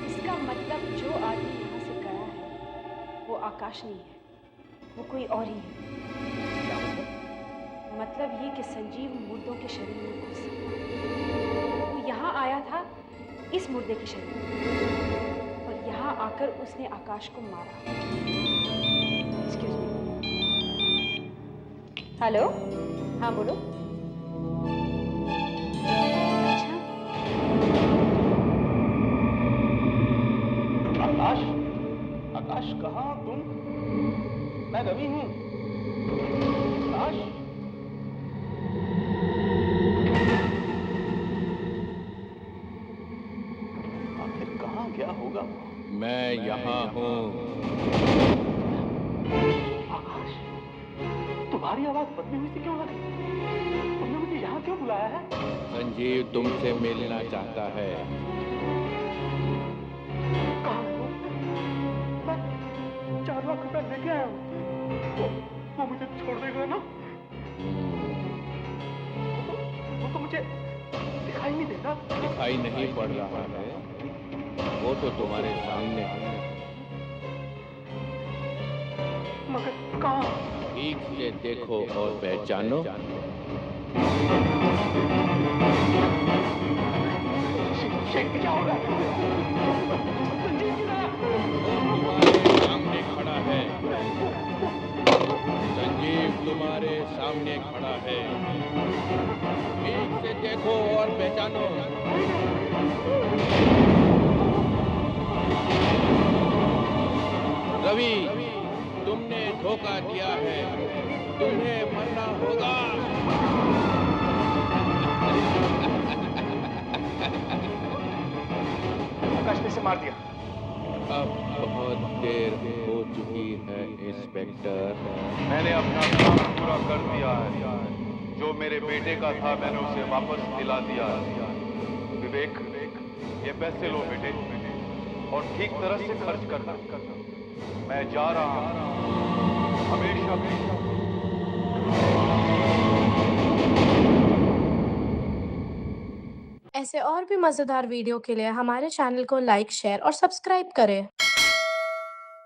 इसका मतलब जो आदमी यहाँ से गया है वो आकाश नहीं है, वो कोई और ही है। मतलब ये कि संजीव मुर्दों के शरीर में घुस वो यहाँ आया था इस मुर्दे के शरीर में, और यहाँ आकर उसने आकाश को मारा। Excuse me. हेलो, हाँ बोलो। अच्छा, आकाश, आकाश कहाँ तुम? मैं रवि हूँ। आकाश, आखिर कहाँ गया होगा? मैं यहाँ हूँ। आकाश, तुम्हारी आवाज बदली हुई सी क्यों लगी? तुमने मुझे यहाँ क्यों बुलाया है? संजीव तुमसे मिलना चाहता है। कहाँ हो? मैं 4 लाख रुपए लेके आया हूँ। वो मुझे छोड़ देगा ना? दिखाई नहीं पड़ रहा है, वो तो तुम्हारे सामने है। मगर कहाँ? ठीक से देखो और पहचानो। क्या हो रहा तुम्हारे सामने खड़ा है, संजीव तुम्हारे सामने खड़ा है। ठीक से देखो और पहचानो। रवि, तुमने धोखा दिया है, तुम्हें मरना होगा। आकाश ने से मार दिया। अब बहुत देर हो चुकी है इंस्पेक्टर। मैंने अपना काम पूरा कर दिया है। जो मेरे बेटे का था मैंने उसे वापस दिला दिया है। विवेक, ये पैसे लो बेटे और ठीक तरह से खर्च करना। मैं जा रहा हूं, हमेशा। ऐसे और भी मजेदार वीडियो के लिए हमारे चैनल को लाइक, शेयर और सब्सक्राइब करें।